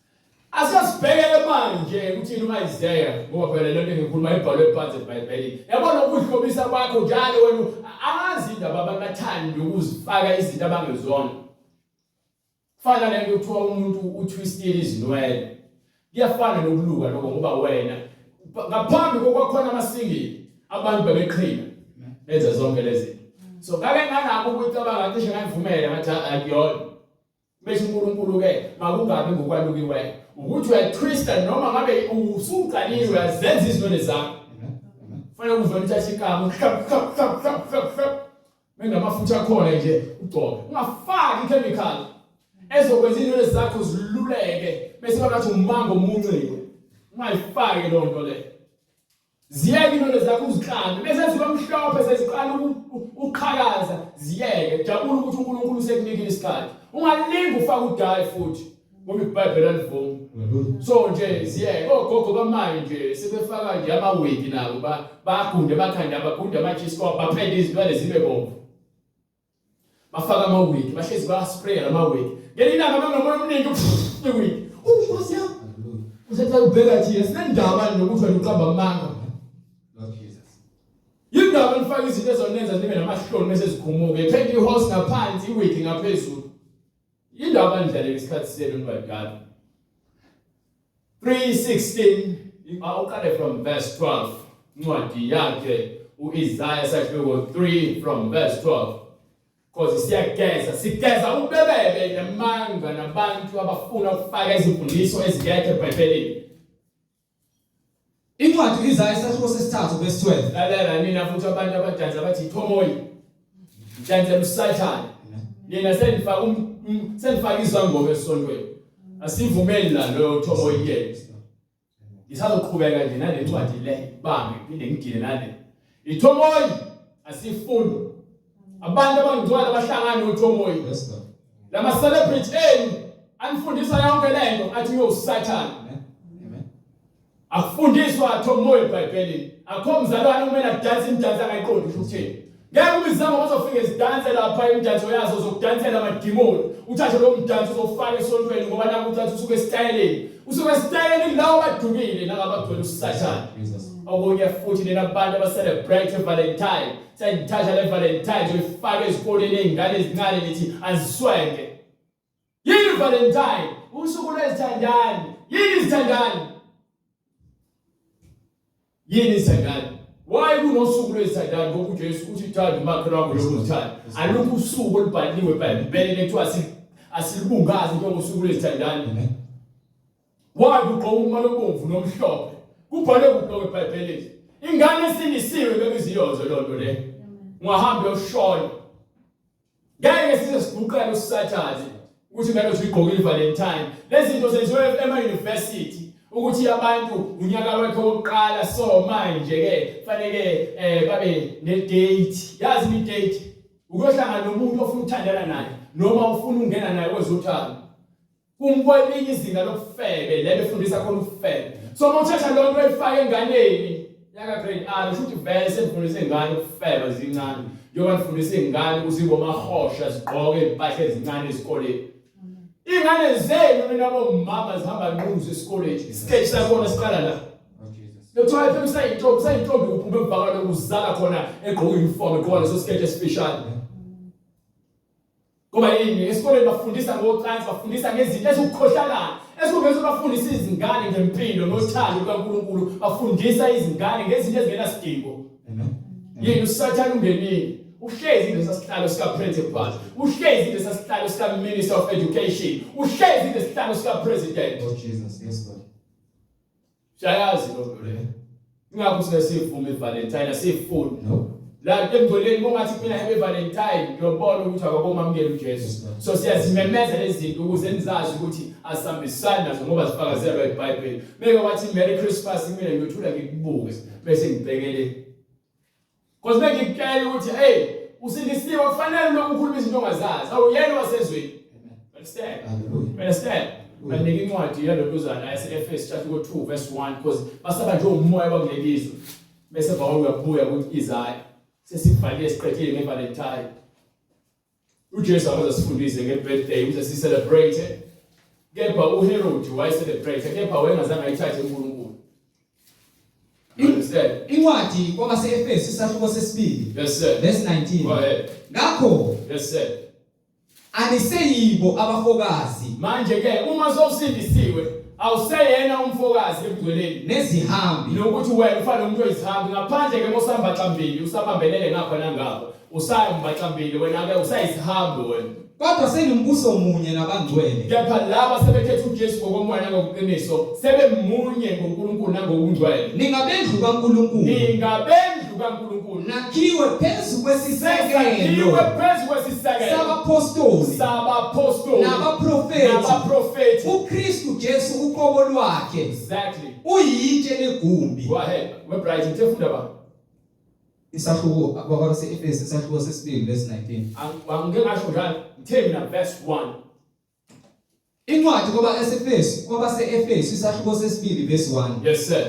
Asasibhekele manje ukuthi uMisaiah ngoba phela lento ngikhuluma ibhalwe phansi eBhayibhelini. Yabona ukuhlobisa kwakho njalo wena angazi indaba abangathandi ukuzifaka izinto abangezona. Fana lento kuthiwa umuntu utwistile izinwele. Kuyafana nokuluka lokho ngoba wena ngaphambi kokwakhona amasingili abantu bebeqhina benza zonke lezi zinto. So ngake nganako ukuthi abangacishe ngayivumela ngathi akuyona. Bese uNkulunkulu ke makungabi ngokwalukiwe. Ukuthi uyatwista noma ngabe usuqalile uyazenza izinto zakho. Fanele uzone ukuthi ikhamu mengamafutha akhona nje ugcobe. Ungafaki ichemical ezokwenza izinto zakho ziluleke bese bakathi umango omuncike. Ungayifaki lo nto le. Ziyeke izinto zakho uzikhambe bese ziba mhlophe seziqala uqhakaza ziyeke. Jabula ukuthi uNkulunkulu usekunikile isikhathi. Ungalingi ufaka udayi futhi ngoba iBhayibheli alivumi. So nje ziyeke ogogo bamanje sebefaka nje amawigi nabo bagunde bakhanda bagunde ama-G-scope baphende izilwane zibe bomvu. Bafaka amawigi bahlezi ba-spray amawigi. Ngelinye ilanga banomoya omningi iwigi. Nkosi yami. Usethi ubheka thina sinendaba nokuthi wena uqamba amanga. Lord Jesus. Yindaba nifaka izinto ezonenza zibe namahloni bese zikhumuke. Phenye ihose ngaphansi iwigi ngaphezulu. Yindaba ndlela isikhathi senu nibadala. 3:16 uqale from verse 12 incwadi yakhe uIsaiah sahloko 3 from verse 12 Because sigeza ubebebe namanga nabantu abafuna ukufaka izimfundiso ezingekho eBhayibhelini. Incwadi Isaya isahluko sesithathu verse 12. Lalela nina futhi abantu abadansa bathi ithomoyi. Dansa usathane. Nina senifaka izangoma esontweni. Asivumeli la lo thomoyi yethu. Isazoqhubeka nje nale ncwadi le bambe phinde ngidile nale. Ithomoyi asifuni. Abantu abangcwele abahlangana noThomoyi. Yes, God. Lama celebrity anifundisa yonke lento athi uyosathana. Amen. Akufundiswa Thomoyi eBhayibhelini. Akho mzalwane kumele adanse imidanso angayiqondi ukuthini. Ngeke ubizama bazofika ezidanse lapha imidanso yazo zokudansela amadimoni. Uthathe lo mdanso uzofaka esontweni ngoba naku uthatha usuke esitayeleni. Usuke esitayeleni lawo badukile nangabagcwele usathana. Jesus. Okunye futhi lena abantu abacelebrate Valentine. Sayithatha le Valentine uyifake ezikoleni ezingane ezincane lithi aziswenge. Yini Valentine? Usuku lwezithandani. Yini izithandani? Yini izithandani? Why kunosuku lwezithandani ngoba uJesu uthi thanda umakhelwane wakho lokuthanda. Alukho usuku olubhaliwe eBhayibhelini ekuthiwa asilibungazi njengoba usuku lwezithandani. Why kuqoqa umalo obomvu nomhlophe? Kubhalwe kuphi eBhayibhelini? Ingane esindisiwe bekuziyozo lonto le. Ungahambe uyoshona. Ngeke size sibuqala usathane ukuthi ngalo sigqokile iValentine. Lezi zinto zenziwe ema-university ukuthi abantu unyaka wakhe wokuqala so manje ke fanele babe ne-date. Yazi i-date ukuyohlangana nomuntu ofuna ukuthandana naye noma ufuna ukungena naye kwezothando. Kumkwelinye izinga lokufebe le befundisa khona ukufebe. So mawuthatha lonto oyifaka enganeni yaka grade R ushuthi vele semfundisa ingane ukufeba zincane. Njengoba nifundisa ingane ukuthi bomahosha zigqoke impahla ezincane esikoleni. Ingane zenu mina bomama zihamba nquzu esikoleni. Stage sakhona siqala la. Oh Jesus. Lokuthiwa phela sayintombi uphume ebhaka lokuzala khona egqoka uniform egqoka leso skate special. Ngoba yini esikoleni bafundisa ngocansi bafundisa ngezinto ezikukhohlakala. Esukuveza bafundisa izingane ngempilo nothando likaNkulunkulu bafundisa izingane ngezinto ezingenasidingo. Amen. Yini usathana ungenini? Uhlezi ngesasihlalo sika principal, uhlezi ngesasihlalo sika minister of education, uhlezi ngesasihlalo sika president. Oh Jesus. Yes, God. Shayazi lo le. Ingakho singasivume iValentine asifuni. No. La emgcoleni mongathi mina happy Valentine ngiyobona ukuthi akabomamukela uJesu. So siyazimemeza lezi zinto ukuze nizazi ukuthi asihambisani nazo ngoba zifakazelwa eBhayibhelini. Meke wathi Merry Christmas mina ngiyothula ngikubuke bese ngibhekele. Because ngikukela ukuthi hey usindisiwe kufanele lokhu ukhuluma izinto ongazazi. Awuyena wasezweni. Understand? Hallelujah. Understand? Banika incwadi yaloluzana yase-Efesu chapter 2 verse 1 because basaba nje umoya bakulelizwe. Bese bawo uyabuya ukuthi Isaya sesibhalile siqedile ngeValentine. uJesu akazasifundise ngebirthday ukuze si celebrate. Kepha uHerod wayecelebrate kepha wayengazange ayithathe uNkulunkulu. Understand? Incwadi kwabase-Efesu isahluko sesibili. Yes sir. Verse 19. Go ahead. Ngakho Yes sir. aniseyibo abafokazi Manje ke uma sowusindisiwe awuseyena umfokazi ebugcweleni nezihambi nokuthi wena ufana umuntu oyizihambi ngaphandle ke mosamba xambili usabambelele ngapha nangapha usayamba xambili wena ke usayisihambi wena kodwa senombuso munye nabangcwele. kepha laba sebekhetha uJesu ngokomoya nangokuqiniso sebemunye ngoNkulunkulu nangokungcwele Ningabendlu kaNkulunkulu. ningabendlu kaNkulunkulu Nakhiwe phezu iwe kwesisekelo phezu kwesisekelo sabapostoli sabapostoli nabaprofeti. UKristu Jesu uqobo lwakhe exactly uyitshe legumbi. go ahead webright ngifunda ba Isahluko kwabase-Efesu isahluko sesibili verse 19. angike ngasho njalo ngithe mina verse 1 Incwadi kwabase-Efesu isahluko sesibili verse 1. yes sir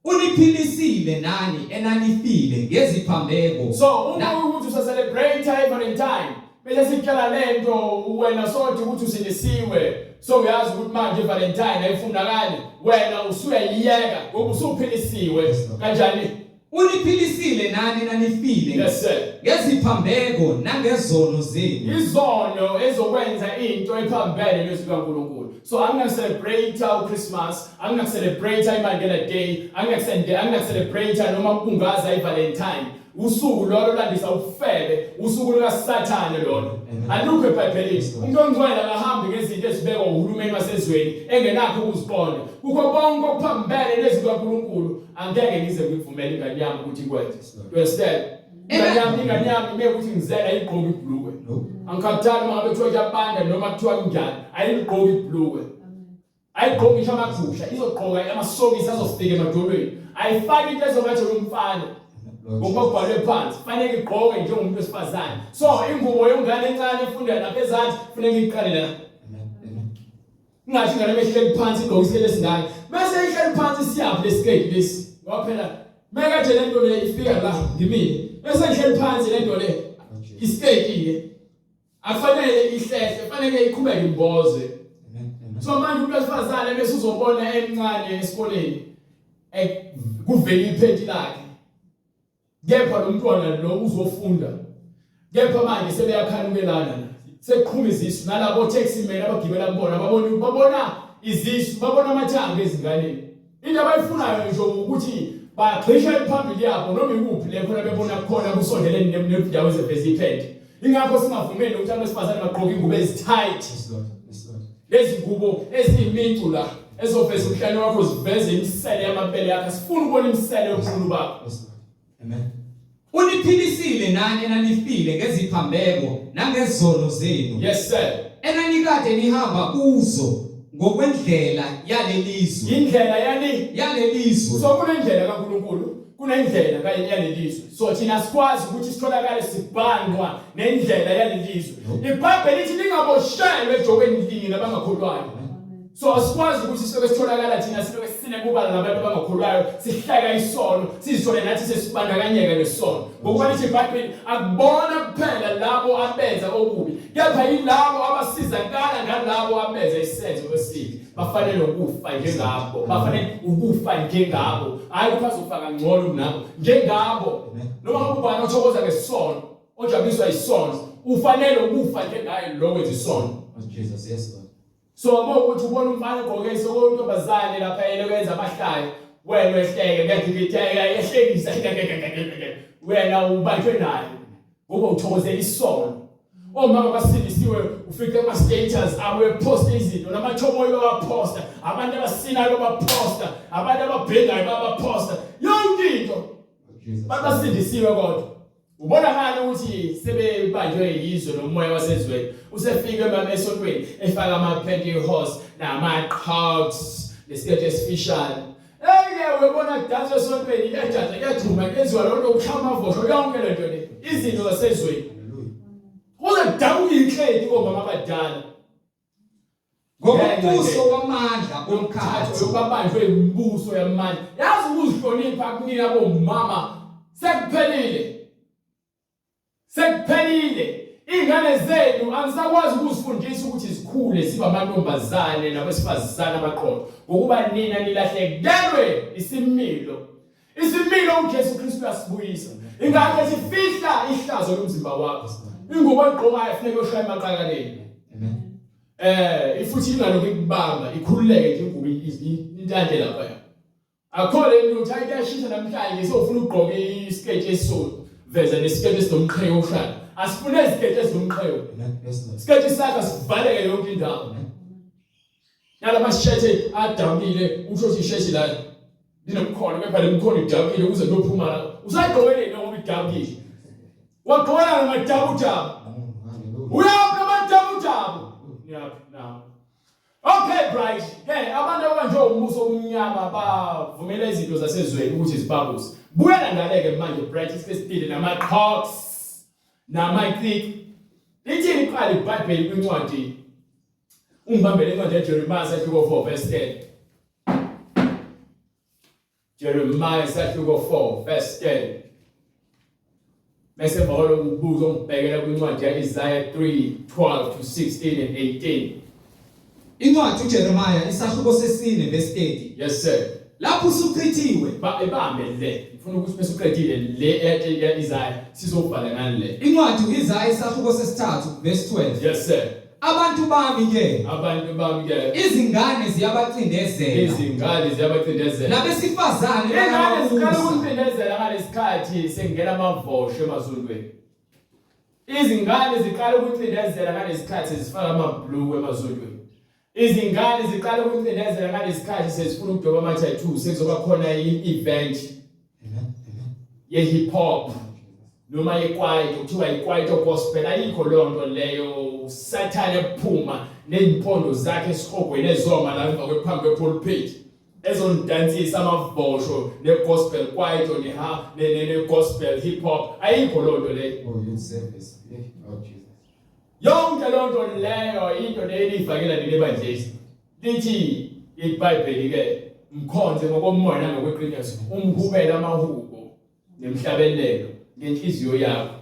Uniphilisile nani enanifile ngeziphambeko. so uma ukuthi usacelebrate iValentine bese sikhala lento wena sothi ukuthi usindisiwe so uyazi ukuthi manje iValentine ayifunakali wena usuyayiyeka ngoba usuphilisiwe kanjani Uniphilisile nani nanifile yes sir ngeziphambeko nangezono zenu. izono ezokwenza into ephambene nezwi kaNkulunkulu so angingacelebrate uChristmas angingacelebrate iMandela Day angingacelebrate noma ubungaza iValentine usuku lolo landisa ufebe usuku likaSathane lolo alukho eBhayibhelini umuntu ongcwele akahambi ngezinto ezibekwa uhulumeni wasezweni engenakho ukuzibona kukho konke okuphambene nezinto kaNkulunkulu angeke ngize ngivumele ingane yami ukuthi ikwenze you understand ingane yami mekuthi ngizela igqoka ibhlukwe angikhathali uma ngabe kuthiwa iyabanda noma kuthiwa kunjani ayigqoka ibhlukwe ayigqoka ngisho amagusha izogqoka amasokisi azofika emadolweni ayifaki into ezobathe umfana ngoba kubhalwe phansi fanele igqoke njengomuntu wesifazane so ingubo yongane encane ifunda lapha ezansi kufanele iqale la ngathi ngane behleli phansi igqoka isikele singane bese ihleli phansi siyaphi lesiketi lesi ngoba phela mekade lento le ifika la ngimini bese ihleli phansi lento le isiketi ke akufanele ihlehle fanele iqhubeke imboze so manje umuntu wesifazane bese uzobona emncane esikoleni kuvela ipheti lakhe kepha lo mntwana lo uzofunda kepha manje sebeyakhanukelana seqhuma izisu nalabo taxi men abagibela kubona babona izisu babona amathanga ezinganeni into abayifunayo nje ukuthi bagxisha phambili yabo noma ikuphi lapho bebona khona kusondelene nendawo ezeveza ipheti ingakho singavumeli ukuthi abesifazane bagqoke ingubo ezitight lezi ngubo eziyimincu la ezoveza umhlane wakho ziveze imisele yamabele yakho sifuna ukubona imisele yobukhulu bakho amen uniphilisile nani enanifile ngeziphambeko nangezono zenu yes sir enanikade nihamba kuzo ngokwendlela yalelizwe indlela yalelizwe so kunendlela kaNkulunkulu kunendlela yalelizwe so thina sikwazi ukuthi sitholakale sibhandwa nendlela yalelizwe iBhayibheli lithi lingaboshelwe ejokweni linye nabangakholwayo so asikwazi ukuthi sibe sitholakala thina sibe sine kuba labantu abangakholwayo sihlaka isono sizithole nathi sesibandakanyeka nesono ngokuba lithi iBhayibheli akubona kuphela labo abenza okubi kepha yilabo abasizakala ngalabo abenza isenzo esibi bafanele ukufa njengabo bafanele ukufa njengabo hayi ukufa kangcono kunabo njengabo noma ubani othokoza ngesono ojabuliswa isono ufanele ukufa njengaye lo wenza isono Jesus yes Lord so ukuthi ubona umfana egqoke sokontombazane lapha elekwenza abahlayo wena wehleke ngekitheka yehlekisa wena ubanjwe naye ngoba uthokozela isono omama basindisiwe ufike ama status awe post izinto namathomoyo baposta abantu abasinayo baposta abantu ababhedayo baposta yonke into basindisiwe kodwa ubona ngani ukuthi sebebanjwe yizwe nomoya wasezweni usefike mama esontweni efaka ama Pentecost nama crowds lesikete esifishane webona kudance esontweni iyajaza iyajuma kenziwa lonto ukhama vosho yonke lento le izinto zasezweni kuze kudabuka inhledi omama abadala ngokubuso wamandla omkhathi yokubanjwe imibuso yamandla yazi ukuzihlonipha kunina bomama sekuphelile ingane zenu anisakwazi ukuzifundisa ukuthi zikhule sibe amantombazane nabesifazane abaqotho ngokuba nina nilahlekelwe isimilo uJesu Kristu uyasibuyisa ingakho sifihla ihlazo lomzimba wakho ingubo egqokayo kufanele ushaya emaqakaleni amen ifuthi ingaloku ikubamba ikhululeke nje ingubo intande lapha akhole ukuthi ayashisa namhlanje sofuna ukugqoka isiketi esisodwa veza nesiketi esinomqhele oshaya asifune isiketi esinomqhele isiketi sakho sivaleke yonke indawo nalama shethe adamile usho ukuthi ishethi la linomkhono kepha lemkhono idabukile ukuze lophuma la usayigqokeleni ngoba idabukile wagqola ngamajabujabu uyaphi amadabujabu yaphi now okay bright abantu abanje umuso omnyama bavumela izinto zasezweni ukuthi zibabuse buyela ngaleke manje bright isikesipile nama talks nama click lithi iqala iBhayibheli kwincwadi ungibambele incwadi yaJeremiah chapter 4 verse 10 Jeremiah chapter 4 verse 10 Mase baholo ukubuza ngibhekela kwincwadi yaIsaiah 3:12 to 16 and 18 incwadi uJeremiah isahluko sesine verse 30 yes sir lapho usuchithiwe ebambe le ngifuna ukuthi bese uqedile le yaIsaiah sizobhala ngani le incwadi uIsaiah isahluko sesithathu verse 12 yes sir Abantu bami ke izingane ziyabacindezela nabesifazane ingane ziqala ukucindezela ngalesikhathi sengena amavosho emazulwini. Izingane ziqala ukucindezela ngalesikhathi zifaka amabhluku emazulwini. Izingane ziqala ukucindezela ngalesikhathi sezifuna ukudoba ama-tattoo sekuzoba khona i-event ye-hip hop noma yekwaito kuthiwa yikwaito gospel. Ayikho leyo nto leyo. Usathane ephuma nezimpondo zakhe esihogweni ezoma la emva kwephambi kwepulpit ezonidansisa amavosho ne-gospel kwaito ne-gospel hip hop. Ayikho leyo nto leyo. Yonke leyo nto leyo into leyo eliyifakela nini ebandleni. Lithi iBhayibheli ke mkhonze ngokomoya nangokweqiniso umhubele amahubo nemhlabelelo ngenhliziyo yakho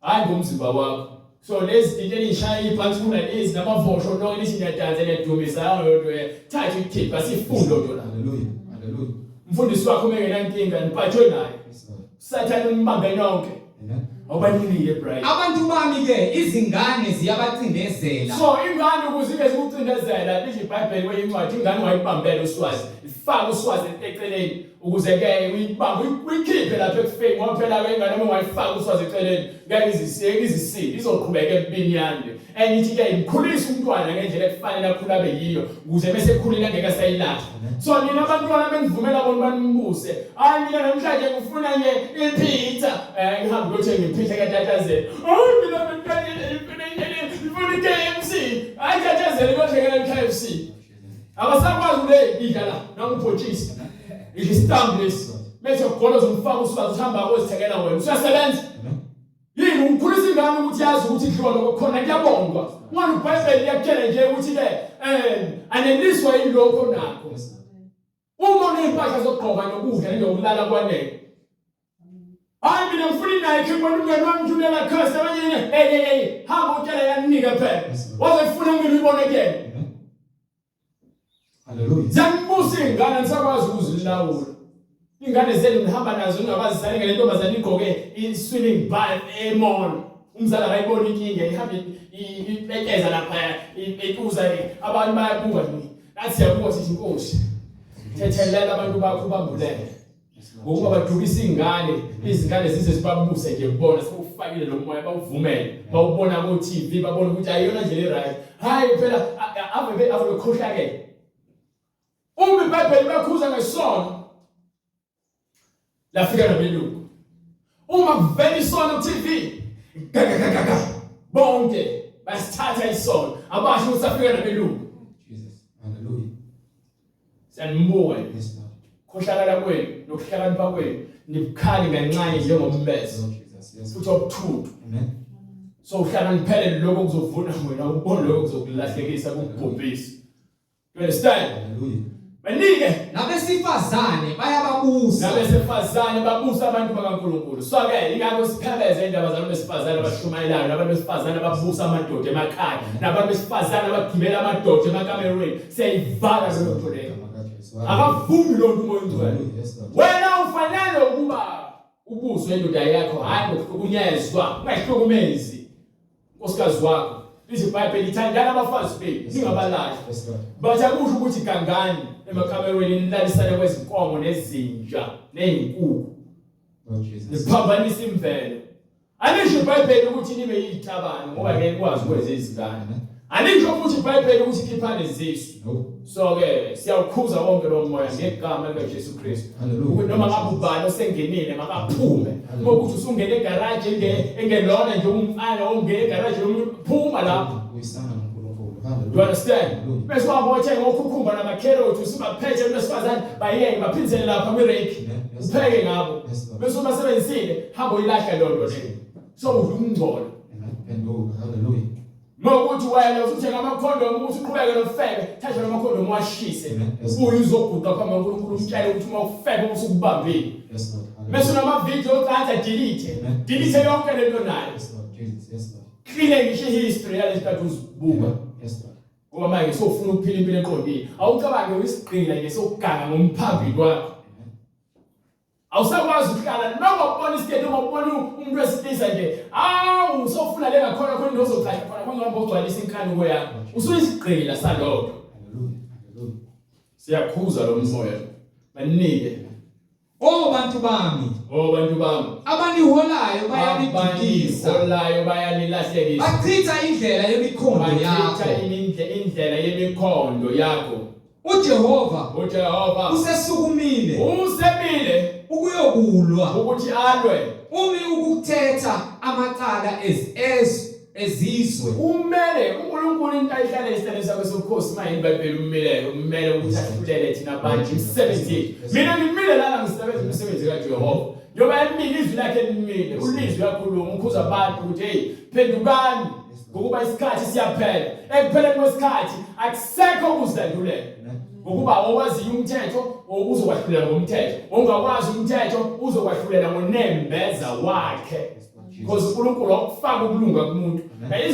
hayi ngomzimba wakho. So lezi zinto elishaya iphansi kuna lezi namavosho lonke lithi niyadansa niyadumisa yonke thatha ikhipha sifundo nto la. Hallelujah. Imfundiso wakho mengenankinga niphathwe naye. Sathane umbambe nonke. Awubanilile bright. Abantu bami ke izingane ziyabacindezela. So ingane ukuze zikucindezela lithi iBhayibheli kweyincwadi ingane wayibambela uswazi. Ifaka uswazi eceleni ukuze ke uyibambe uyikhiphe lapha ekufeni ngoba phela ke ingane uma wayifaka uswazi eceleni ngeke izisile izoqhubeka ebinyande. Engithi ke imkhulisa umntwana ngendlela efanele akhula abe yiyo ukuze bese ekhulile ngeke sayilahla. So nina abantwana bengivumela bona banibuse. Hayi mina namhlanje ngifuna nje ipizza. Ngihambe ngiyothenga ipizza kaTatazela. Oh mina ngifuna KFC. Hayi Tatazela ngiyothenga KFC. Abasakwazi ukuyidla la nangubhotshisi. Istambles. Mase ugqolo zomfaka uswazi uhamba kozithekela wena. Uyasebenza? Yini ukhulisa ingane ukuthi yazi ukuthi idliwa lokukhona kuyabongwa. Ngoba iBhayibheli yakutshela nje ukuthi ke aneliswa yilokho nakho. Uma unempahla zokugqoka nokudla nokulala kwanele. Hayi mina ngifuna inayo khona umngane wami njunela khasi abanye hamba utshela yanika phela. Wazefuna ngini uyibone ke. Hallelujah. Zambusa ingane nisakwazi ukuzilawula. Ingane zenu nihamba nazo ungabazizali ngentombazana igqoke i-swimming band emall. Umzala akayibona inkinga ihamba ibekeza lapha etuza abantu bayabuka nini. Nathi siyabuka sithi inkosi. Thethelela abantu bakho bambulele. Ngokuba badukisa izingane zize zibabuse nje kubona sekufakile lo moya bawuvumele. Bawubona ku TV babona ukuthi ayiyona ndlela eright. Hayi phela ave bekhohlakele. Uma iBhayibheli bakhuza ngesono lafika nabelungu. Uma kuvela isono ku-TV bonke basithatha isono abasho ukuthi afika nabelungu. Jesus. Hallelujah. Siyanimbuka khohlakala kwenu nokuhlakanipha kwenu nibukhali kancane njengombeso futhi obuthuthu. Amen. So uhlakaniphele lokho kuzovuna wena ubone lokho kuzokulahlekisa kukubhombisa. You understand? Hallelujah. Banike nabesifazane bayababusa. Nabesifazane babusa abantu bakaNkulunkulu. So ke ingakho siphebeze indaba zabantu besifazane abashumayelayo nabantu besifazane ababusa amadoda emakhaya nabantu besifazane abagibela amadoda emakamerweni. Siyayivala leyo nto leyo. Akavumi lo nto oyingcwele. Wena ufanele ukuba ubuswe indoda yakho hayi ngokuhlukunyezwa ungahlukumezi unkosikazi wakho. Lithi iBhayibheli ithandana abafazi benu singabalahla. But akusho ukuthi gangani emakamerweni nilalisane kwezinkomo nezinja nezinkukhu. Niphambanisa imvelo. Anisho iBhayibheli ukuthi nibe yitabane ngoba ngeke kwazi ukwenza izingane. Anisho futhi iBhayibheli ukuthi khiphane izisu. So ke siyawukhuza wonke lo moya ngegama likaJesu Kristu. Ukuthi noma ngabe ubani osengenile makaphume. Ngokuthi usungena egarage engelona nje umfana ongena egarage phuma lapho. Uyisana noNkulunkulu. Hallelujah. You understand? Bese wabothe ngokhukhumba namakheroti usibaphethe besifazane bayeke baphinzele lapha kwirenki. Upheke ngabo. Bese basebenzisile hamba uyilahla lonto leyo. So udlungcolo. Amen. Hallelujah. Ngokuthi wena usuthenga amakhondomu ukuthi uqhubeke nofebe thatha lo makhondomu washise ubuye uzoguqa phambi koNkulunkulu umtshele ukuthi uma ufebe usukubambile. Yes Lord. Bese unama video uqhatha delete yonke lento nayo. Yes Lord. Jesus. Yes Lord. Clean ngisho history yalesithathu uzibuka. Yes Lord. Ngoba manje sofuna ukuphila impilo eqondile. Awucabange uyisigqila nje sokuganga ngomphambili wakho. awusakwazi ukuhlala noma ubona isikete noma ubona umuntu wesilisa nje usofuna le ngakhona khona into ozoqasha khona kungihamba ugcwalisa inkanuko yakho usuyisigqila salokho. Siyakhuza lo moya banike bantu bami abaniholayo bayanilahlekisa bachitha indlela yemikhondo yakho. uJehova usemile ukuyokulwa ukuthi alwe ukuthetha amacala ezizwe. Umele uNkulunkulu into ayihlala esihlale sakhe sobukhosi manje iBhayibheli umele ukuthi ahlulele thina abantu imisebenzi. Mina ngimile lana ngisebenza imisebenzi kaJehova. Njoba yamile izwi lakhe limile ulizwi yakhuluma ukhuza abantu ukuthi hey phendukani ngokuba isikhathi siyaphela. Ekupheleni kwesikhathi akusekho ukuzilandulela. Ngokuba owazi umthetho uzokwahlulela ngomthetho, ongakwazi umthetho uzokwahlulela ngonembeza wakhe. Because uNkulunkulu akufaka ukulunga kumuntu.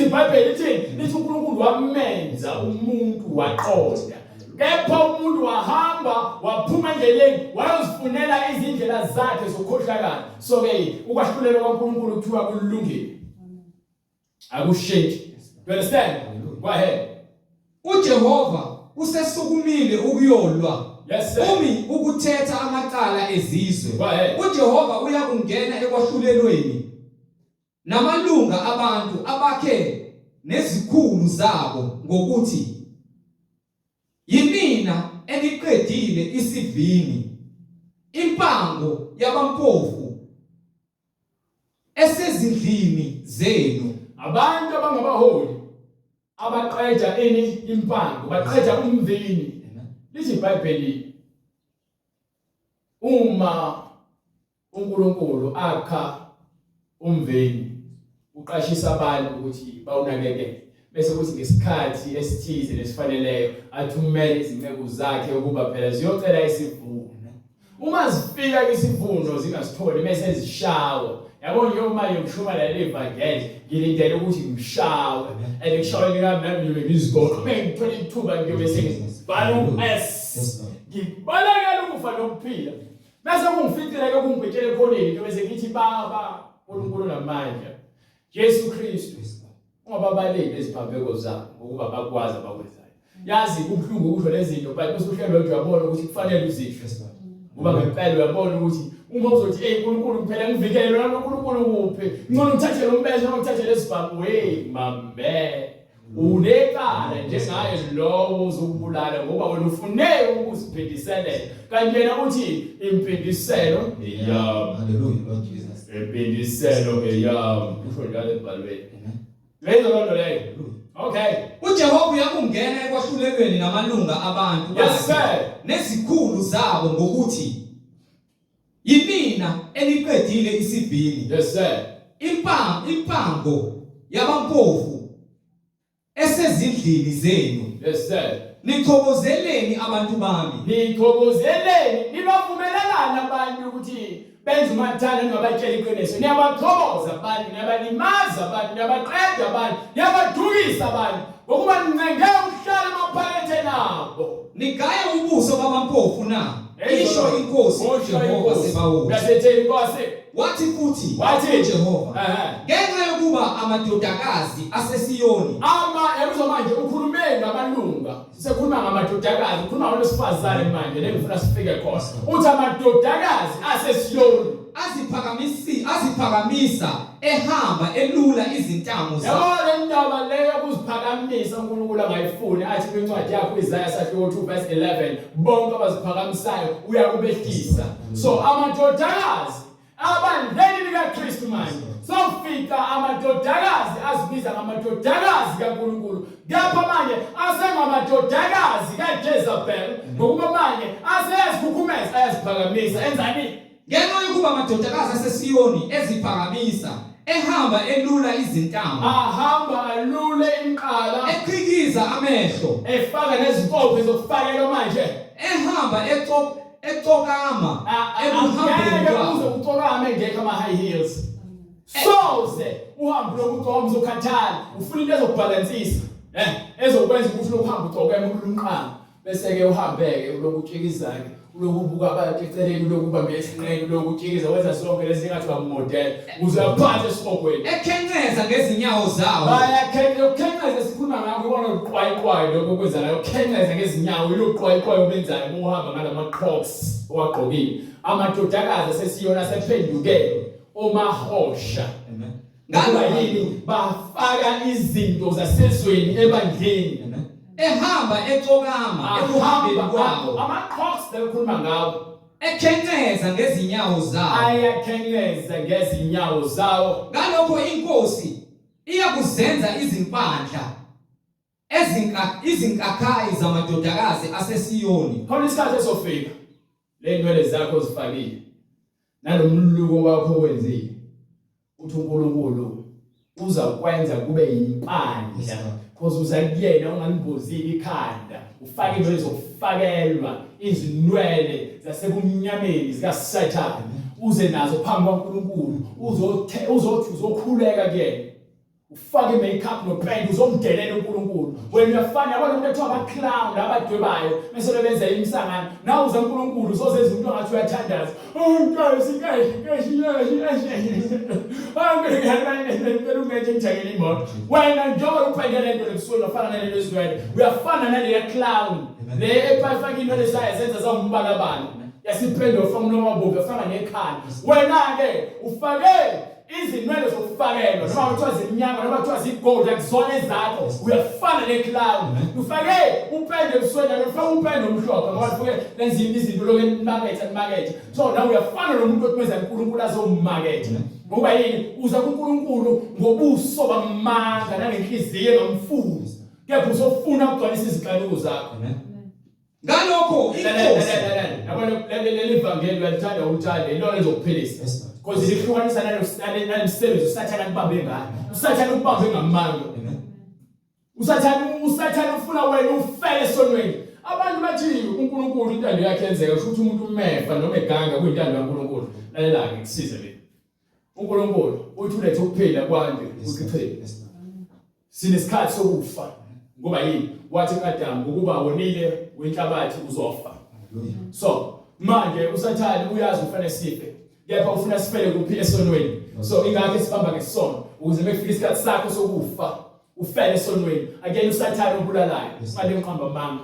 iBhayibheli lithi uNkulunkulu wamenza umuntu waqonda. Kepha umuntu wahamba waphuma endleleni wayozifunela izindlela zakhe zokukhohlakala. So ke ukwahlulela kwaNkulunkulu kuthiwa kulungile. Akushintshi. You understand? Go ahead. uJehova usesukumile ukuyolwa. Yes sir. Ukuthetha amacala ezizwe. Go ahead. uJehova uyakungena ekwahlulelweni namalunga abantu abakhe nezikhulu zabo ngokuthi yimina eniqedile isivini impango yabampofu esezindlini zenu. Abantu abangabaholi abaqeda impango baqeda umvini. Lithi iBhayibheli uma uNkulunkulu akha umveni uqashisa abantu ukuthi bawunakekele bese kuthi ngesikhathi esithize lesifaneleyo athumele izinceku zakhe ukuba phela ziyocela isivuno. Uma zifika isivuno zingasitholi bese zishawa. Yabona yoma yokushuma la evangeli ngilindele ukuthi ngishawe and nami nami ngizigoqa ngithola ithuba ngiyobe sengibhala S ngibalekela ukufa nokuphila bese kungifitileke kungibhekele khoneni ngiyobe sengithi baba uNkulunkulu namandla Jesu Kristu ungababaleki leziphambeko zabo ngokuba bakwazi abakwenzayo. Yazi kubhlungu ukusho lezi zinto but bese uhlelo wethu uyabona ukuthi kufanele uzisho ngoba ngempela uyabona ukuthi uma uzothi hey uNkulunkulu kuphela ngivikele lona uNkulunkulu kuphi ngcono ngithathe lo mbese noma ngithathe lesibhamu mambe unekala njengaye lowo uzokubulala ngoba wena ufune ukuziphindisela kanti yena uthi impindiselo yami. Hallelujah Lord Jesus. Impindiselo yami usho njalo ebhalweni. Leyo lolo leyo. Okay. uJehova uyakungena ekwahlulelweni namalunga abantu Yes sir. nezikhulu zabo ngokuthi yimina eniqedile isivini. Yes sir. Impango yabampofu esezindlini zenu. Yes sir. Nichokozeleni abantu bami. Nichokozeleni nibavumelelana abantu ukuthi benze umathanda ningabatshela iqiniso. Niyabakhoboza abantu, niyabalimaza abantu, niyabaqeda abantu, niyabadukisa abantu ngokuba nincenge ukuhlala emaphakethe nabo. Nigaye ubuso babampofu na. Isho inkosi uJehova Sebawothi. Yasetheni inkosi. Wathi futhi Jehova. Ngenxa yokuba amadodakazi aseSiyoni. Yabuzwa manje ukhulume ngamalunga. Sikhuluma ngamadodakazi, ukhuluma ngolesifazane manje lengifuna sifike khona. Uthi amadodakazi aseSiyoni aziphakamisa ehamba elula izintamo zabo. Yabona indaba leyo ukuziphakamisa uNkulunkulu angayifuni athi kwincwadi yakho Isaiah 2:11 bonke abaziphakamisayo uyakubehlisa. So amadodakazi abandleni likaKristu manje sofika amadodakazi azibiza ngamadodakazi kaNkulunkulu ngapha manje asengamadodakazi kaJezebel ngokuba manje asezikhukhumeza ayaziphakamisa enzani ngenxa yokuba amadodakazi aseSiyoni eziphakamisa ehamba elula izintamo ahamba alule inqala eqhikiza amehlo efaka nezipopho zokufakela manje ehamba eqokama ebuhambeni kwabo uqokama engekho ama high heels soze uhambo lokuqoma uzokhathala ufuna into ezokubalansisa ezokwenza ukuthi lokuhamba uqokema kulunqama bese ke uhambeke lokutshikizana ulokubuka abantu eceleni ulokubamba esinqeni ulokutshikiza wenza sonke lezi ngathi bamodel uzaphatha esibokweni ekhenceza ngezinyawo zawo bayakhenceza sikhuluma ngakho ubona uqwayiqwayi lokho kwenzayo ukhenceza ngezinyawo iloqwayiqwayi obenzayo uhamba ngalama crocs owagqokile amadodakazi sesiyona sephendukele omahosha ngoba yini bafaka izinto zasezweni ebandleni ehamba ecokama ekuhambeni kwabo ama-crocs lekhuluma ngawo ekhenceza ngezinyawo zawo ayakhenceza ngezinyawo zawo ngalokho inkosi iyakuzenza izimpandla izinkakhayi zamadodakazi aseSiyoni khona isikhathi esofika le nwele zakho zifakile nalomluko wakho wenzile uthi uNkulunkulu uzakwenza kube yimpandla because uzakuyena unganibozile ikhanda ufake into ezokufakelwa izinwele zasebumnyameni zikaSathane uze nazo phambi kwaNkulunkulu uzothi uzokhuleka kuyena ufake makeup nopaint uzomdelela uNkulunkulu wena uyafana yabona umuntu ethiwa abaclown abadwebayo bese benza imsangano nawe uza uNkulunkulu uzozenza umuntu ongathi uyathandaza Nkosi wena njengoba uphendele into lebusuku ufana nalelo lezwele uyafana naleya clown le epafaka into lesaya zenza zawumbalabala yasiphendwa ufaka nomabombe ufaka nekhanda wena ke ufake izinwele zokufakelwa noma kuthiwa zimnyama noma kuthiwa zigold akuzona ezakho uyafana neclown ufake upende ebusweni ufake upende omhlophe ngoba ufike lenza izinto lokho market so nawe uyafana nomuntu othweza uNkulunkulu azomarket ngoba yini uza kuNkulunkulu ngobuso bamanga nangenhliziyo nomfuzi kepha uzofuna ukugcwalisa izinkanuko zakho ngalokho inkosi yabona leli ivangeli uyalithanda uthande into ezokuphilisa because lihlukanisa nalomsebenzi uSathane akubambe ngayo uSathane ukubambe ngamanga uSathane ufuna wena ufele esonweni abantu bathi uNkulunkulu intando yakhe yenzeka kusho ukuthi umuntu umefa noma eganga kuyintando kaNkulunkulu lalela ke kusize le uNkulunkulu uthi ulethe ukuphila kwande ukuphila sinesikhathi sokufa ngoba yini wathi uAdam ukuba wonile wenhlabathi uzofa so manje uSathane uyazi ufane sife kepha ufuna sifele kuphi esonweni so ingakho sibamba ngesono ukuze mekufika isikhathi sakho sokufa ufele esonweni again uSathane ubulalayo manje ngiqamba manga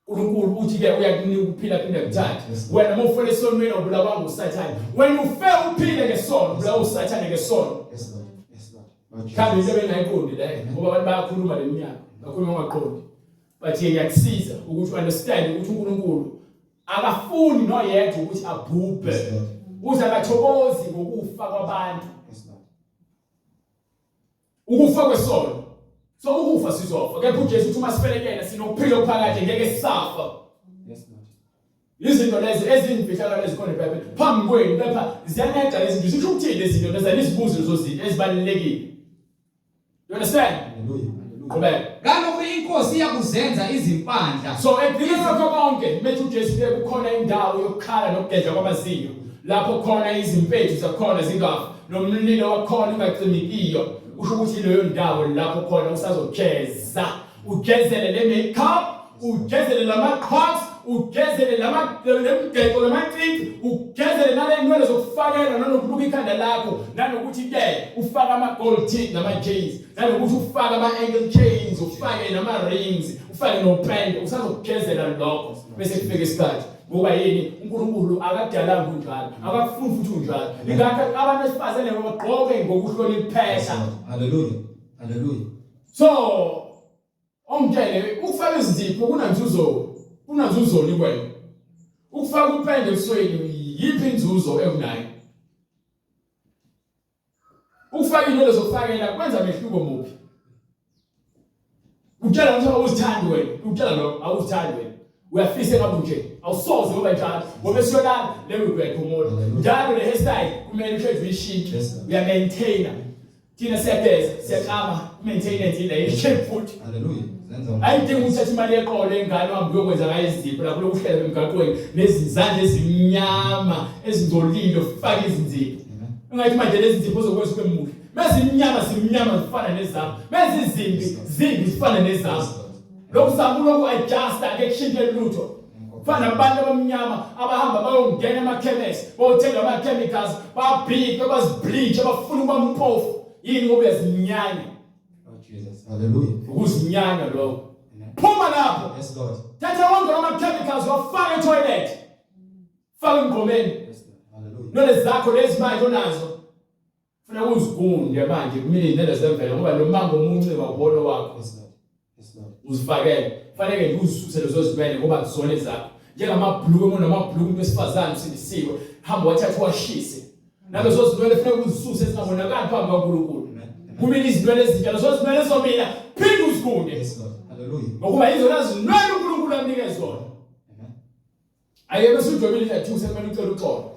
uNkulunkulu uthi ke uyakunika ukuphila phinda kuthathu wena uma ufele esonweni ubulawa nguSathane wena ufe uphile ngesono ubulawa uSathane ngesono kambe into bengayiqondi la ngoba abantu bayakhuluma leminyaka bakhuluma ngaqondi bathi ngiyakusiza ukuthi understand ukuthi uNkulunkulu akafuni noyedwa ukuthi abhubhe uze akathokozi ngokufa kwabantu ukufa kwesono so ukufa sizofa kepha uJesu uthi uma sifelekela sinokuphila okuphakade ngeke sisafa izinto lezi ezimfihlakalo ezikhona eBhayibhelini phambi kwenu lapha ziyaneda lezi zinto zisho ukuthini lezi zinto lezi izibuzo zozinto ezibalulekile you understand ngalokho inkosi iyakuzenza izimpandla so ekugcineni kwakho konke methi uJesu ke kukhona indawo yokukhala nokugedla kwamazinyo lapho khona izimpethu zakhona zingafi nomlilo wakhona ungacimikiyo usho ukuthi leyo ndawo lapho khona usazogeza ugezele le makeup ugezele lama-crocs ugezele lemigexo lamacici ugezele nalenwele zokufakela nanokubuka ikhanda lakho nanokuthi ke ufake ama-gold teeth nama-chains nanokuthi ufake ama-ankle chains ufake nama-rings ufake nopende usazokugezela lokho bese kufika isikhathi ngoba yini uNkulunkulu akadalanga unjalo akakufuni futhi unjalo ingakho abantu besifazane bagqoke ngokuhlonipha haleluya so ongitshele ukufaka izipho kunanzuzo ni wena ukufaka upende ebusweni yiphi inzuzo ekunayo ukufaka into zokufakela kwenza mehluko muphi utshela ukuthi awuzithandi wena utshela lo awuzithandi wena uyafisa ngabe nje awusoze ngoba njalo ngoba siyolala lewe uyaphumula njalo le hairstyle kumele uhlezi uyishintshe uya maintain thina siyageza siyaklama maintenance ile shape futhi haleluya ayidingi ukuthatha imali yeqolo engane uhambe uyokwenza ngayo izipho lapho lokuhlela emgaqweni nezizandla ezimnyama ezingcolile ufake izinzipho ungathi manje lezi zinzipho zokwenza ube muhle mezimnyama zifana nezami mezizimbi zifana nezami lokuzama loku adjust ake kushintshe lutho Fana abantu abamnyama abahamba bayongena emakhemisi, bayothenga ama-chemicals, babhike, bazibleach, abafuna ukuba mpofu. Yini ngoba uyazinyanya? Jesus. Hallelujah. Ukuzinyanya lokho. Phuma lapho. Yes, Lord. Thatha wonke ama-chemicals wafaka etoilet. Faka emgqomeni. Yes, Lord. Hallelujah. Nole zakho lezi manje onazo. Funa uzigunde manje kumele indlela zemvelo ngoba lo mango omunye wabona wakho. Yes, Lord. Yes, Lord. Uzifakele. Fanele nje uzisuse lezo zibele ngoba zone zakho. Njengamabhluku umuntu namabhluku umuntu wesifazane usindisiwe. Hamba wathatha washise. Nalezo zibele fanele uzisuse ezingabonakali phambi kaNkulunkulu. Kumele izibele ezinjalo lezo zibele zomila phinde uzigunde. Yes, Lord. Hallelujah. Ngoba izona zinwele uNkulunkulu amnike zona. Amen. Ayebe sujobile ethu semele ucela uxolo.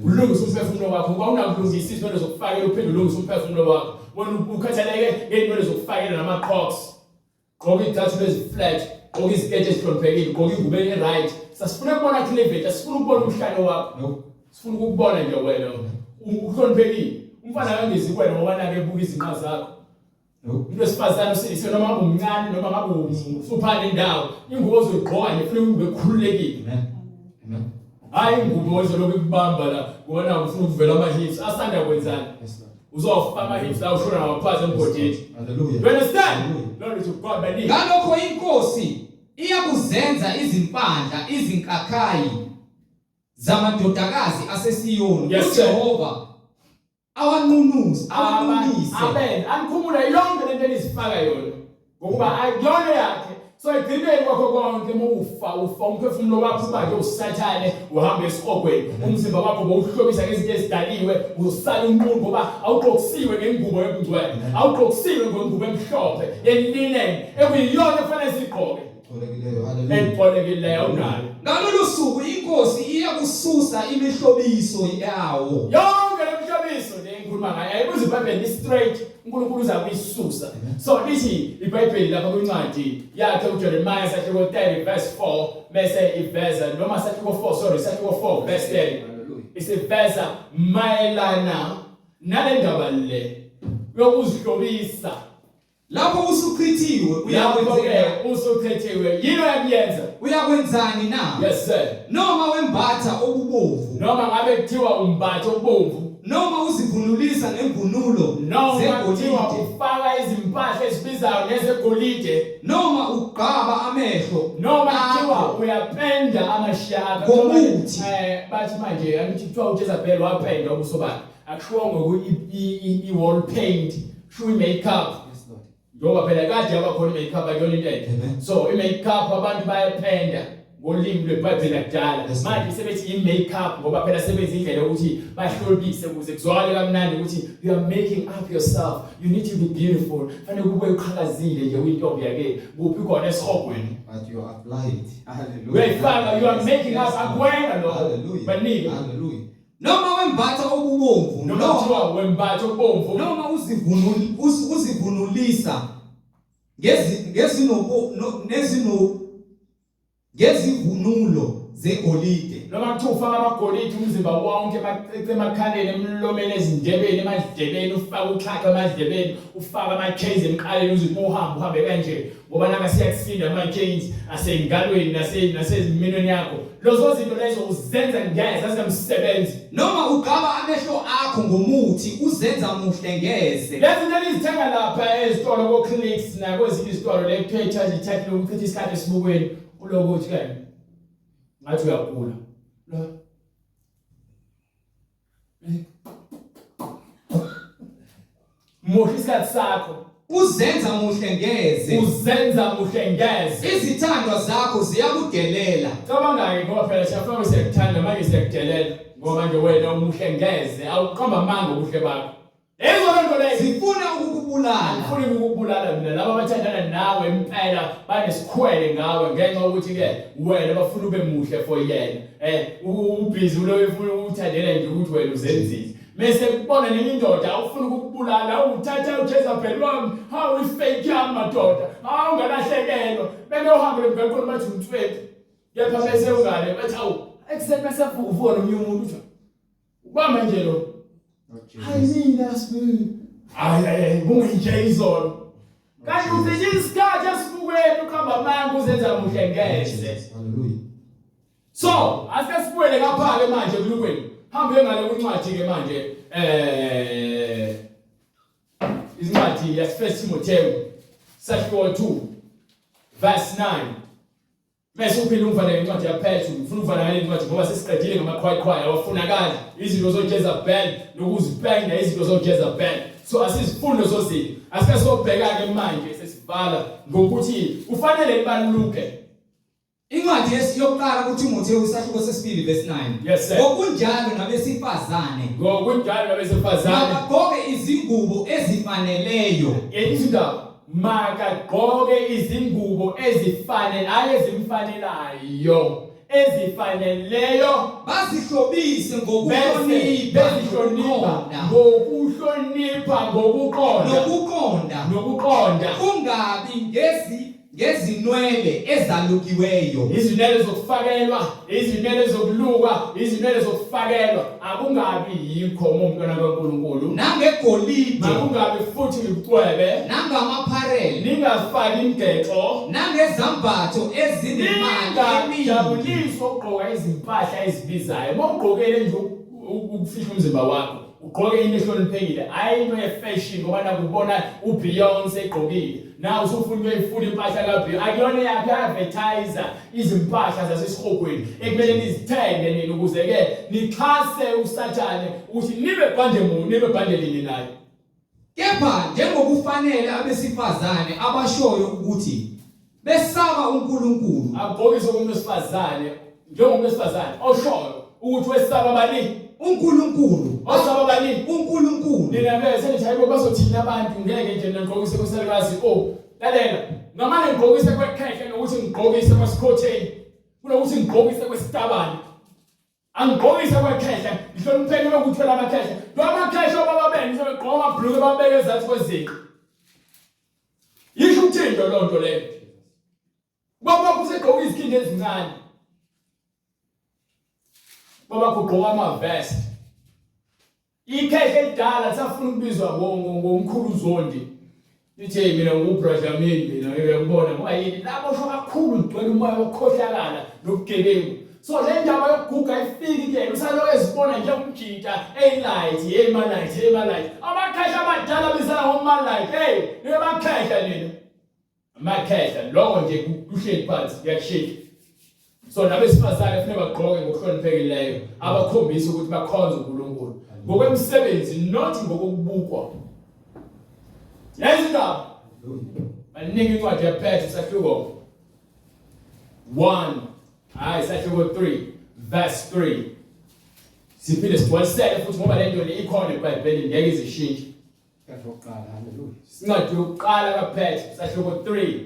Ulungisa umphefumulo wakho ngoba unakulungisa izinto zokufakela uphinde ulungisa umphefumulo wakho. Wona ukhathaleke ngezinto zokufakela nama-crocs. Gqoka idathu lezi-flat, gqoka iziketi ezihloniphekile, gqoka ingubo e-right. Sasifuna ukubona cleavage, asifuna ukubona umhlane wakho. Sifuna ukubona nje wena uhloniphekile. Umfana akangezi kuwena ngoba nake ebuka izinqa zakho. Umuntu wesifazane usindisiwe noma ngabe umncane noma ngabe usuphana indawo. Ingubo ozoyigqoka nje kufanele ube khululekile. Amen. Amen. Hayi ingubo ozoloku ikubamba la ngoba ufuna ukuvela ama-hips asanda kwenzani. Yes, Lord. Uzofaka ama-hips la ushona ngaphansi embhodini. Hallelujah. You understand? Glory to God. Baningi. Ngalokho inkosi iyakuzenza izimpandla izinkakhayi zamadodakazi aseSiyoni uJehova awanqunuse. Amen. Angikhumula yonke lento elizifaka yona. Ngokuba ayona yakhe. So igcineni kwakho konke ufa umphefumulo wakho manje usathane uhamba esihogweni. Umzimba wakho bowuhlobisa ngezinto ezidaliwe, usala umuntu ngoba awugqokisiwe ngengubo yobungcwele. Awugqokisiwe ngengubo emhlophe, yelineni ekuyiyona kufanele sigqoke. Hallelujah. Unayo. Ngalolu suku inkosi iyakususa imihlobiso yawo. Yonke lemihlobiso lengikhuluma ngayo ayibuzi iBhayibheli straight uNkulunkulu uza kuyisusa. So lithi iBhayibheli lapha kwincwadi yakhe uJeremiah sathi ko 30 verse 4 bese iveza noma sathi ko 4 verse 10. Isiveza mayelana nale ndaba le yokuzihlobisa. Lapho usuchithiwe usukhethiwe yini oyakuyenza uyakwenzani na? Yes sir. Noma wembatha okubomvu, noma ngabe kuthiwa umbatho obomvu, noma uzivunulisa ngemvunulo zegolide, ufaka izimpahla ezibizayo nezegolide, noma ugqaba amehlo, noma kuthiwa uyapenda amashaka ngomuthi. Bathi manje angithi kuthiwa uJezebel wapenda ubuso bakhe. Akushiwo ngoku-wall paint, kushiwo i-makeup. Ngoba phela kade abakhona i-makeup ayona into enhle. So i-makeup abantu bayapenda ngolimi lweBhayibheli lakudala. Manje sebethi i-makeup ngoba phela sebenza indlela ukuthi bahlobise ukuze kuzwakale kamnandi ukuthi you are making up yourself. You need to be beautiful. Fanele kube uqhakazile nje uyintombi yake. Kuphi khona esihogweni. But you applied. Hallelujah. Wayifaka you are making up akwena lo. Hallelujah. Baningi. Hallelujah. Noma wembatha okubomvu, noma wembatha okubomvu, noma uzivunulisa ngezivunulo zegolide, noma kuthiwa ufaka amagolide umzimba wonke emakhaleni, emlomeni, ezindebeni, emadlebeni, ufaka uxhaxha emadlebeni, ufaka ama-chains emqaleni uze uhambe kanje ngoba nanga siyakusinda ama-chains asengalweni naseziminweni yakho. Lezo zinto lezo uzenza ngeke zazinamsebenzi. Noma ugqaba amehlo akho ngomuthi uzenza muhle ngeze. Lezi zinto elizithenga lapha ezitolo ko-clinics nakwezinye izitolo le kuthiwa i-charge i-type lokuchitha isikhathi esibukweni uloku uthi kanye ngathi uyagula. Muhle isikhathi sakho. Uzenza muhle ngeze. Izithandwa zakho ziyakudelela. Cabanga ngoba phela siyafuna siyekuthanda manje siyakudelela ngoba nje wena umuhle ngeze awuqamba amanga ubuhle bakho. Lezo nto lezo zifuna ukukubulala. Ufuna ukukubulala mina laba abathandana nawe impela banesikhwele ngawe ngenxa ukuthi ke wena bafuna ube muhle for yena. Ubhizi lo ufuna ukuthandela nje ukuthi wena uzenzile. Mase kubona nenye indoda awufuna ukukubulala uthatha uJezebel wami hawu ifake yami madoda ungalahlekelwa beke uhambe emgaqweni bathi umthwethu kepha bese ungale bathi awu ekseni masavuvuka nomnye umuntu uthi ubamba nje lo hayi mina sibu hayi kungenje izolo kanti uthi isikhathi esibukweni ukhamba manje uzenza muhle ngeze. Hallelujah. So asike sibuyele ngapha ke manje kulukweni hambe ngale kuncwadi ke manje izincwadi ya 1 Timotheo chapter 2 verse 9 bese uphinde umfana incwadi yaphezulu ufuna uvana ngale incwadi ngoba sesiqedile ngamakhwaya awafunakala izinto zoJezebel nokuzibhanga izinto zoJezebel so asisifundo zozini asike sobheka ke manje sesivala ngokuthi ufanele libaluluke incwadi yokuqala kuTimotheo isahluko sesibili verse 9 yes sir ngokunjalo nabesifazane bagqoke izingubo ezifaneleyo izindaba makagqoke izingubo ezimfanelayo bazihlobise ngokuhlonipha nokuqonda kungabi ngezinwele ezalukiweyo izinwele zokufakelwa izinwele zokulukwa izinwele zokufakelwa akungabi yikho umntwana kaNkulunkulu nangegolide akungabi futhi ngicwebe nangamapharela ningafaki imgexo nangezambatho ezinemali jabuliswa ukugqoka izimpahla ezibizayo mawugqokele nje ukufihla umzimba wakho ugqoke into ehloniphekile ayino ye-fashion ngoba nakubona uBeyonce egqokile nawe usufuna ukuyifuna impahla kaBeyonce akuyona yakhe advertiser izimpahla zasesihogweni ekumele nizithenge nini ukuze ke nixhase uSathane ukuthi nibe bhandelini naye kepha njengokufanele abesifazane abashoyo ukuthi besaba uNkulunkulu agqokise umuntu wesifazane njengomuntu wesifazane oshoyo ukuthi wesaba bani uNkulunkulu osaba bani uNkulunkulu nina bese nichayibo bazothina abantu ngeke nje nigqokise kuselwazi lalela ngamane ngigqokise kwekhehle nokuthi ngigqokise kwaSikhotheni kunokuthi ngigqokise kwesitabane angigqokise kwekhehle ngihlonipheke lokuthola amakhehle amakhehla baba beni sebegqoka amabhuluku babeke ezathi kwezinqa yisho umthindo lonto leyo baba kusegqoka izikhindi ezincane baba kugqoka amavest ikhehla edala safuna ukubizwa ngomkhulu Zondi lithi mina ngubrother Mindi ngiyabona ngoba yini labo sho kakhulu ngicela umoya wokukhohlakala nokugebengu so le ndaba yokuguga ifiki ke usaloku ezibona nje umjita light amakhehla abadala bizala ngomalight nibakhehla nina amakhehla lokho nje kuhleli phansi kuyakushika so nabesifazane kufanele bagqoke ngokuhloniphekileyo abakhombisa ukuthi bakhonza uNkulunkulu ngokwemsebenzi not ngokubukwa yazindaba baningi incwadi yaPetru sahluko 1 sahluko 3 verse 3 siphinde siwasele futhi ngoba lento le ikhona eBhayibhelini ngeke izishintshe kazoqala haleluya sincwadi yokuqala kaPetru sahluko 3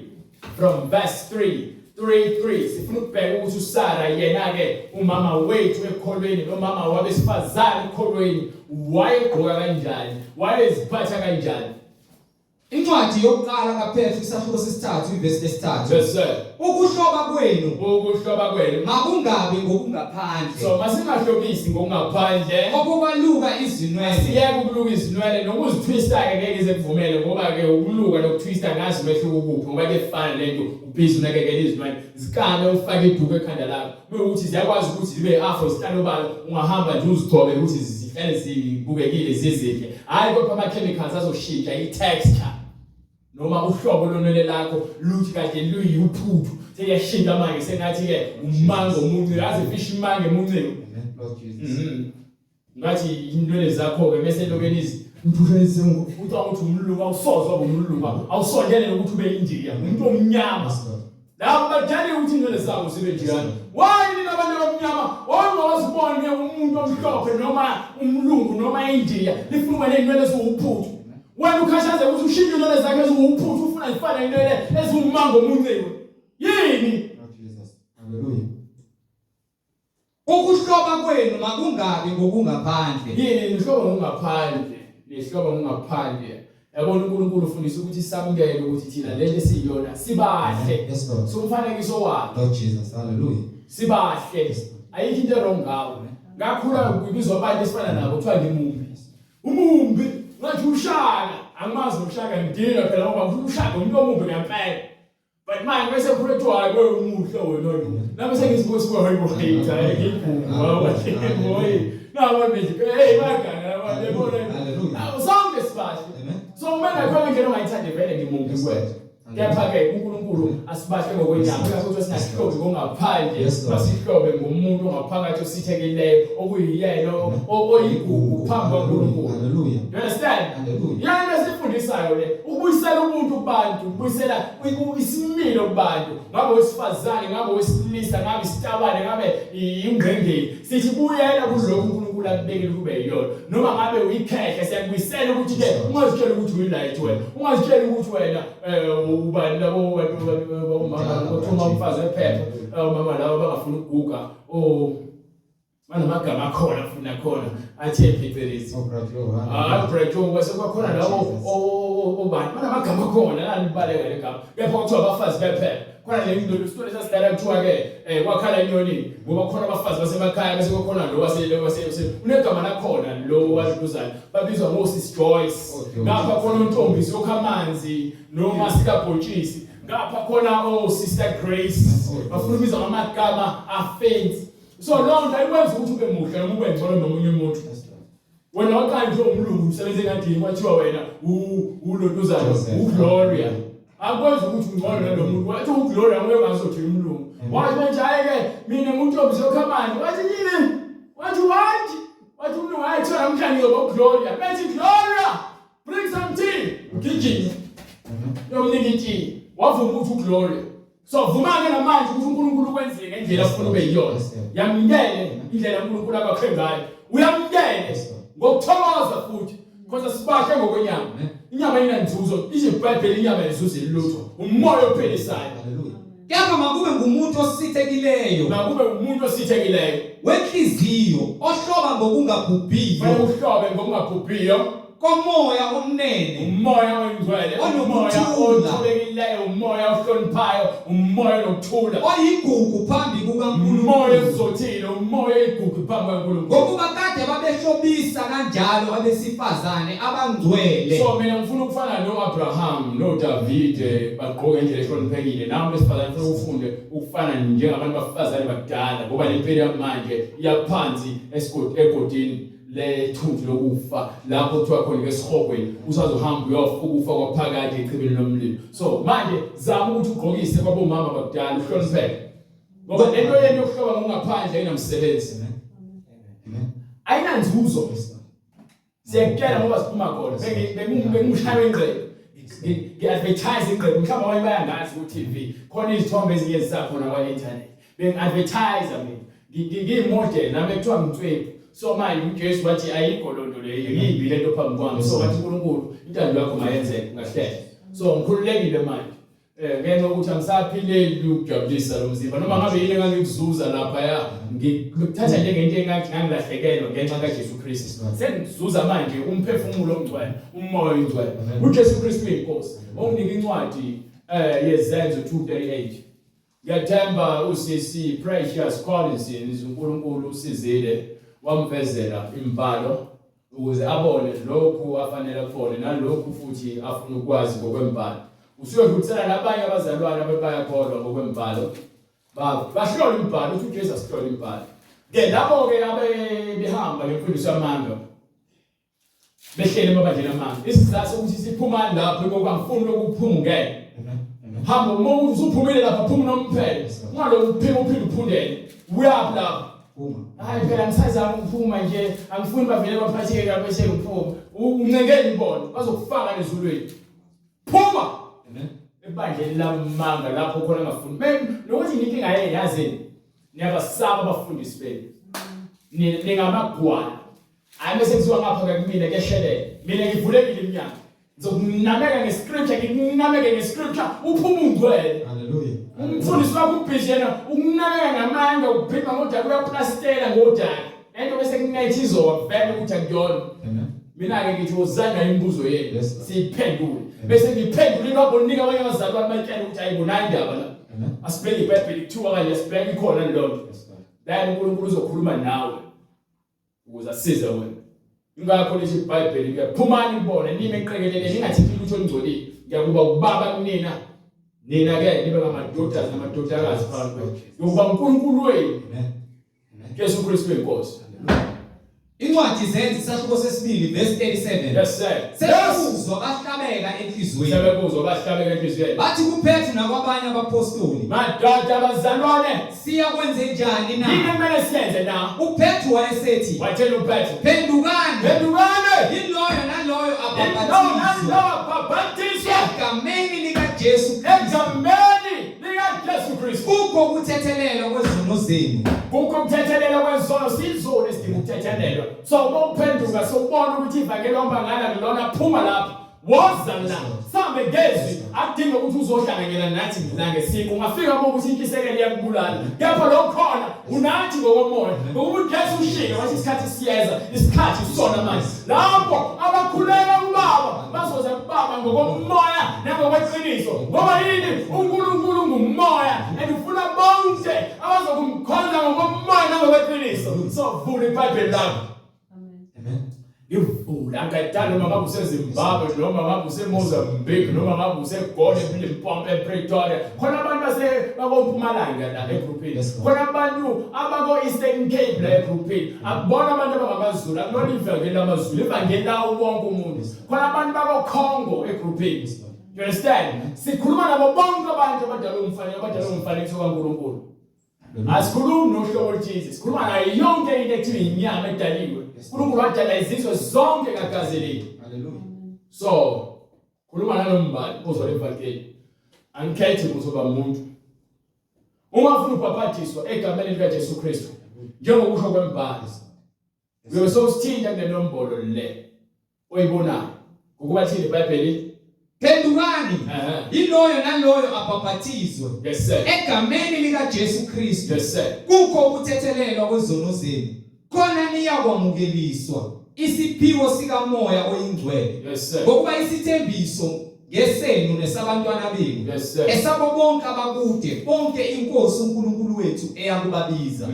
from verse 3 sifuna ukubheka ukuthi uSara yena ke umama wethu ekholweni nomama wabesifazane ekholweni wayegqoka kanjani wayeziphatha kanjani incwadi yokuqala kaPetru isahluko sesithathu iverse lesithathu yes sir ukuhloba kwenu makungabi ngokungaphandle so masingahlobisi ngokungaphandle okubaluka izinwele siyeke ukuluka izinwele nokuzitwista ke ngeke ize kuvumele ngoba ke ukuluka nokutwista ngazi mehluko kuphi ngoba ke fana lento ubhizi unakekela izinwele zikame ufake iduku ekhanda lakho ukuthi ziyakwazi ukuthi zibe afro zihlala ungahamba nje uzithobe ukuthi zihlale zibukekile zizihle hayi kodwa ama chemicals azoshintsha i-texture noma uhlobo lonwele lakho luthi kade luyiphuthu seyashintsha manje sengathi ke umango umuncu yazi fish mange emunceke Lord Jesus ngathi inwele zakho ke bese lokenizi mthushenise ukuthi awuthi umluka awusozwa ngomluka awusondele ukuthi ube India umuntu omnyama labo bajali ukuthi inwele zabo zibe njani why nina abantu abamnyama ongawazibona umuntu omhlophe noma umlungu noma India lifuna nenwele eziwuphuthu wena ukhashaze ukuthi ushintshe inwele zakhe eziwuphuthu ufuna ifane inwele eziwumango omunceke yini Lord Jesus haleluya ukuhloba kwenu makungabi ngokungaphandle yini nihlobo ngokungaphandle yabona uNkulunkulu ufundisa ukuthi samukele ukuthi thina lento esiyona sibahle yes Lord so umfanekiso wakhe Lord Jesus haleluya sibahle ayikho into wrong ngawo ngakhula kubizwa abantu esifana nabo kuthiwa umumbi ngathi ushaka angimazi ushaka ngidina phela ngoba ushaka umuntu omumbi ngempela But manje bese kuphethwa hayi umuhle wena lo. Nami sengizibuza kuba hayi bohate ngibhunga wathi nawo nje hey bagana abantu ebona. Awusonke sibashe. So kumele akho nje ongayithande vele ngimuntu kwethu. Kepha ke uNkulunkulu asibashe ngokwenyama ukuthi singasihlobi ngongaphandle basihlobe ngomuntu ongaphakathi osithekileyo okuyiyena oyigugu phambi kwaNkulunkulu. Hallelujah. You understand? Yana sifundisayo le ukubuyisela umuntu kubantu, ukubuyisela isimilo kubantu, ngabe wesifazane, ngabe wesilisa, ngabe isitabane, ngabe ingqengeli. Sithi buyela kuloko uNkulunkulu akubekile kube yiyona. Noma ngabe uyikhehle siyakubuyisela ukuthi ke ungazitshela ukuthi uyilight wena. Ungazitshela ukuthi wena ubani labo othuma umfazi wephepha mama labo bangafuna ukuguga manamagama akhona funa khona athi ephelezi breakthrough bese kwakhona labo obani manamagama akhona la nibaleka legama kepha kuthiwa abafazi bephepha khona le nto story sasidala kuthiwa ke kwakhala inyoni ngoba khona abafazi basemakhaya bese kwakhona lo wase unegama lakhona lo waluzayo babizwa Moses Joyce ngapha khona untombi yokhamanzi noma sikabhotshisi ngapha khona Sister Grace bafuna ubizwa ngamagama afensi. So lo nto ayikwenza ukuthi ube muhle noma ube ngcono nomunye umuntu. Wena wakanje umlungu usebenze ngadini kwathiwa wena ulotuzana uGloria. Akwenza ukuthi ungcono nalomuntu wathi uGloria ngeke ngazothi umlungu. Wathi manje ayeke mina umuntu obizokhamani wathi yini? Wathi umlungu ayethola namhlanje ngoGloria. Bethi Gloria bring some tea. Ngijini. Yomnika tea. Wavuma ukuthi uGloria. So vumanga namanje ukuthi uNkulunkulu kwenzeke ngendlela afuna ube yiyona. Yamngene indlela uNkulunkulu akakhe ngayo. Uyamngene ngokuthokoza futhi because sibashe ngokwenyama. Inyama inanzuzo, iBhayibheli inyama izuzo elilutho. Umoya ophelisayo. Hallelujah. Kepha makube ngumuntu osithekileyo. Makube umuntu osithekileyo. Wenhliziyo ohloba ngokungabhubhiyo. Uhlobe ngokungabhubhiyo. Komoya omnene, umoya oyingcwele, umoya othobekileyo, umoya ohloniphayo, umoya nokuthula, oyigugu phambi kukaNkulunkulu, umoya ozothile, umoya oyigugu phambi kukaNkulunkulu. Ngokuba kade babehlobisa kanjalo abesifazane abangcwele. So mina ngifuna ukufana noAbraham, noDavid bagqoke ngendlela ehloniphekile. Nami lesifazane ngifuna ufunde ukufana njengabantu abafazane bakudala ngoba lempilo yamanje iyaphansi egodini lethunzi lokufa lapho kuthiwa khona ke sihogweni usazohamba uyofa ukufa kwaphakathi echibini lomlilo. So manje zama ukuthi ugqokise kwabomama bakudala uhlonipheke ngoba lento yenu yokuhloba ngongaphandle ayinamsebenzi. Amen. Ayinanzuzo. Siyakutshela ngoba siphuma khona bengimshaye ingqebo ngi-advertise ingqebo mhlawumbe abanye bayangazi ku-TV khona izithombe ezinye zisakhona kwa-internet bengi-advertise mina ngiyimodel nami ekuthiwa ngimtswepu. So manje uJesu wathi ayikho lonto leyo yimbi lento phambi kwami. So wathi uNkulunkulu intando yakho mayenzeke ngahlele. So ngikhululekile manje ngenxa ukuthi angisaphileli ukujabulisa lo mzimba noma ngabe yini engangikuzuza lapha ya ngikuthatha njengento engangilahlekelwa ngenxa kaJesu Kristu. Sengizuza manje umphefumulo omngcwele, umoya oyingcwele. uJesu Kristu uyinkosi. Onginika incwadi yezenzo 2:38. Ngiyathemba usisi Precious Collins uNkulunkulu usizile wamvezela imbalo ukuze abone lokhu afanele akubone nalokhu futhi afuna ukwazi ngokwembalo. Usuyodlulisela nabanye abazalwane abayakholwa ngokwembalo. Bahlola imbalo ukuthi uJesu asihlola imbalo. Ke lapho ke behamba ngemfundiso yamanga. Behlele emabandleni amanga. Isizathu ukuthi siphuma lapho ngoba ngifuna ukuphungela. Hamba uma usuphumile lapha phuma nomphele. Ungalo uphinde uphundele. Uyaphi lapha? Hayi phela ngisazama ukuphuma nje angifuni bavele baphatheke lapho bese ngiphuma uncengele ibona bazokufaka nezulweni phuma ebandleni lamanga lapho khona ngafuni nokuthi inkinga yazi niyabasaba abafundisi benu ningamagwala hayi bese kuziwa ngapha ke kumina kehlelele mina ngivulekile iminyango ngizokunameka ngescripture uphuma ungcwele. Hallelujah. Umfundisi wakho ubhizi yena ukunameka ngamanga ukuphima ngodaka uyaplastela ngodaka ento bese kunethi izovela ukuthi akuyona. Mina ke ngithi uzanga imibuzo yenu siyiphendule bese ngiphendule lapho nika abanye abazalwane abatshela ukuthi ayibona indaba la asibheke iBhayibheli kuthiwa kanje asibheke ikhona lento la uNkulunkulu uzokhuluma nawe ukuze asize wena. Ingakho lesi iBhayibheli kuyaphumani ibona nime eqekelele ningathi lutho olungcolile ngiyakuba ubaba kunina nina ke nibe ngamadoda namadodakazi phambi kwakhe yokuba uNkulunkulu wenu Jesu Kristu inkosi. Incwadi zenzi isahluko sesibili verse 37. Yes sir. Sebekuzwa bahlabeka enhlizweni. Sebekuzwa bahlabeka enhlizweni. Bathi kuPetru nakwabanye abapostoli, madoda abazalwane, siyakwenze njani na? yini kumele siyenze na? uPetru wayesethi, Watshela uPetru, phendukani, phendukani, yiloyo naloyo ababhapatizwe egameni likaJesu Kristu. egameni likaJesu Kristu. Kukho ukuthethelelwa kwezono zenu. Kukho ukuthethelelwa kwezono, sizona esidinga ukuthethelelwa. So uma uphenduka sobona ukuthi ivangeli omba ngala lona phuma lapha. Woza na sambe ngezwi akudinga ukuthi uzohlanganyela nathi ngizange siku ungafika ukuthi inkisekelo yakubulala kepha lo khona unathi ngokomoya ngoba uJesu ushike wathi isikhathi siyeza isikhathi sona manje lapho abakhuleka ubaba bazoza kubaba ngokomoya nangokweqiniso ngoba yini uNkulunkulu ngumoya andifuna bonke abazokumkhonza ngokomoya nangokweqiniso. So vula iBhayibheli lakho. Amen. Ivula akadala noma ngabe useZimbabwe noma ngabe useMozambique noma ngabe useGoli eLimpopo ePretoria khona abantu bakoMpumalanga la egroupini khona abantu abako Eastern Cape la egroupini akubona abantu abangamaZulu akulona ivangeli lamaZulu ivangeli lawo wonke umuntu khona abantu bako Congo egroupini. You understand? Sikhuluma nabo bonke abantu abadala umfanekiso kaNkulunkulu. Asikhulumi nohlobo oluthile, sikhuluma nayo yonke into ekuthiwa inyama edaliwe. uNkulunkulu wadala izizwe zonke ngagazeleni. Hallelujah. So khuluma nalombali uzwa evangeli. Angikhethi ukuzoba umuntu. Uma ufuna ukubhapathiswa egameni likaJesu Kristu njengokusho kwembali, uyobe sowusithinta kule nombolo le oyibonayo ukuba thini iBhayibheli. Phendukani, yiloyo naloyo abhaphathizwe Yes sir. egameni likaJesu Kristu. Yes sir. Kukho ukuthethelelwa kwezono zenu. Khona niyakwamukeliswa isiphiwo sikaMoya oyingcwele. Yes sir. Ngokuba isithembiso ngesenu nesabantwana benu. Yes sir. Esabo bonke abakude, bonke inkosi uNkulunkulu wethu eyakubabiza.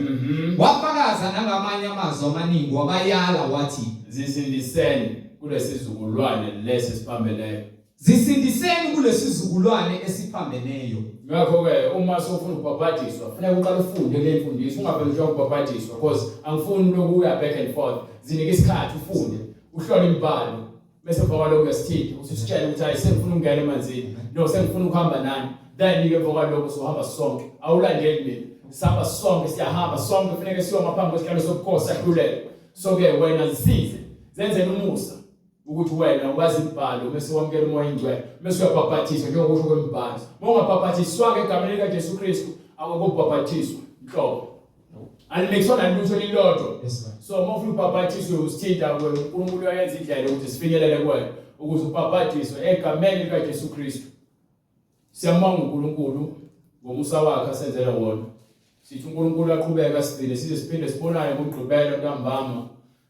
Wafakaza nangamanye amazwi amaningi wabayala wathi, zisindiseni kulesizukulwane lesi siphambeleyo. Zisindiseni kulesizukulwane esiphambeneyo. Ngakho ke uma sofuna ukubhapathiswa kufanele uqale ufunde le mfundiso ungavele nje ukubhapathiswa because angifuni lokuya back and forth. Zinike isikhathi ufunde uhlole imibhalo bese bhaka lokho uyasithinta usitshela ukuthi hayi sengifuna ukungena emanzini no sengifuna ukuhamba nani then ke bhaka lokho sohamba sonke awulandeli mina sihamba sonke siyahamba sonke kufanele siyo ngaphambi kwesihlalo sobukhosi ahlulele. So ke wena zisize zenzele umusa ukuthi wena ukwazi ibhalo bese wamkela umoya oyingcwele bese uyabhapathiswa njengokusho kwembhalo. Uma ungabhapathiswa egameni likaJesu Kristu awukubhapathiswa inhlobo alinekusona lutho lilodwa. So uma ufuna ukubhapathiswa usithinta uNkulunkulu uyenza indlela ukuthi sifinyelele kuwena ukuze ubhapathiswe egameni likaJesu Kristu. Siyambonga uNkulunkulu ngomusa wakhe asenzela wona. Sithi uNkulunkulu aqhubeka asigcine size siphinde sibonane ngomgqibelo ntambama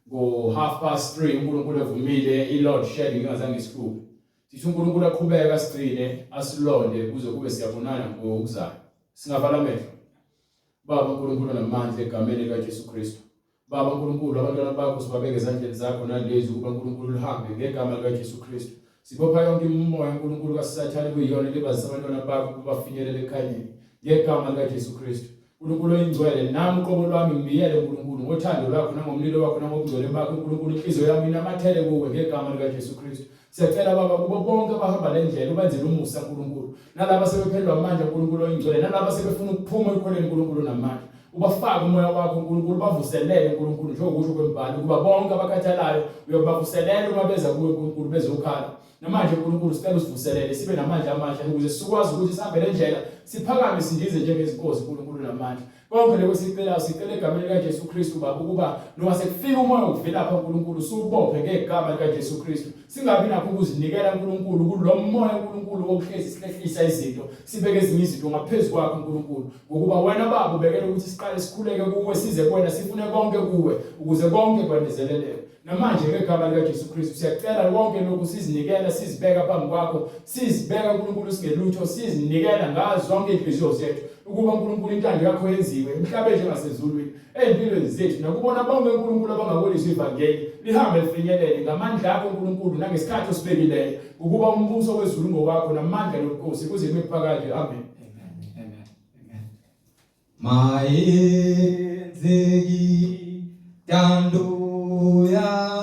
ngo 3:30 uNkulunkulu evumile iload shedding ingazange isihluphe. Sithi uNkulunkulu aqhubeka asigcine asilonde kuze kube siyabonana ngokuzayo. Singavala amehlo. Baba uNkulunkulu namandla egameni likaJesu Kristu. Baba uNkulunkulu abantwana bakho sibabeke ezandleni zakho nalezi ukuba uNkulunkulu uhambe ngegama likaJesu Kristu. Sibopha yonke imimoya uNkulunkulu kaSathane kuyiyona libazisa abantwana bakho kubafinyelele ekhanyeni ngegama likaJesu Kristu. uNkulunkulu oyingcwele nami uqobo lwami ngibiyele uNkulunkulu ngothando lwakho nangomlilo wakho nangokungcwele bakho uNkulunkulu inhliziyo yami inamathele kuwe ngegama likaJesu Kristu. Siyacela baba kubo bonke abahamba le ndlela ubenzele umusa uNkulunkulu nalabo sebephelelwa amandla uNkulunkulu oyingcwele nalabo sebefuna ukuphuma ekholeni uNkulunkulu namandla ubafake umoya wakho uNkulunkulu bavuselele uNkulunkulu njengokusho kwembali ukuba bonke abakhathalayo uyobavuselela uma beza kuwe uNkulunkulu bezokhala. Namanje uNkulunkulu sicela usivuselele sibe namandla amasha ukuze sikwazi ukuthi sihambe le ndlela siphakame sindize njengezinkosi uNkulunkulu namandla. Konke lokho sicela egameni likaJesu Kristu baba ukuba noma sekufika umoya ukuvela lapha uNkulunkulu subophe ngegama likaJesu Kristu. Singabi nakho ukuzinikela uNkulunkulu kulo moya uNkulunkulu wokuhlezi sihlehlisa izinto sibeke ezinye izinto ngaphezulu kwakho uNkulunkulu ngokuba wena baba ubekela ukuthi siqale sikhuleke kuwe size kuwena sifune konke kuwe ukuze konke kwendezeleleke. namanje ngegama likaJesu Kristu siyacela konke lokhu sizinikela sizibeka phambi kwakho sizibeka uNkulunkulu singelutho sizinikela ngazo zonke inhliziyo zethu ukuba uNkulunkulu intando yakho yenziwe emhlabeni njengasezulwini empilweni zethu nakubona bonke uNkulunkulu abangakolisa ivangeli lihambe lifinyelele ngamandla akho uNkulunkulu nangesikhathi osibekileyo ukuba umbuso wezulu ngowakho namandla nobukhosi kuze kube phakade. Amen. Maenzeki tando ya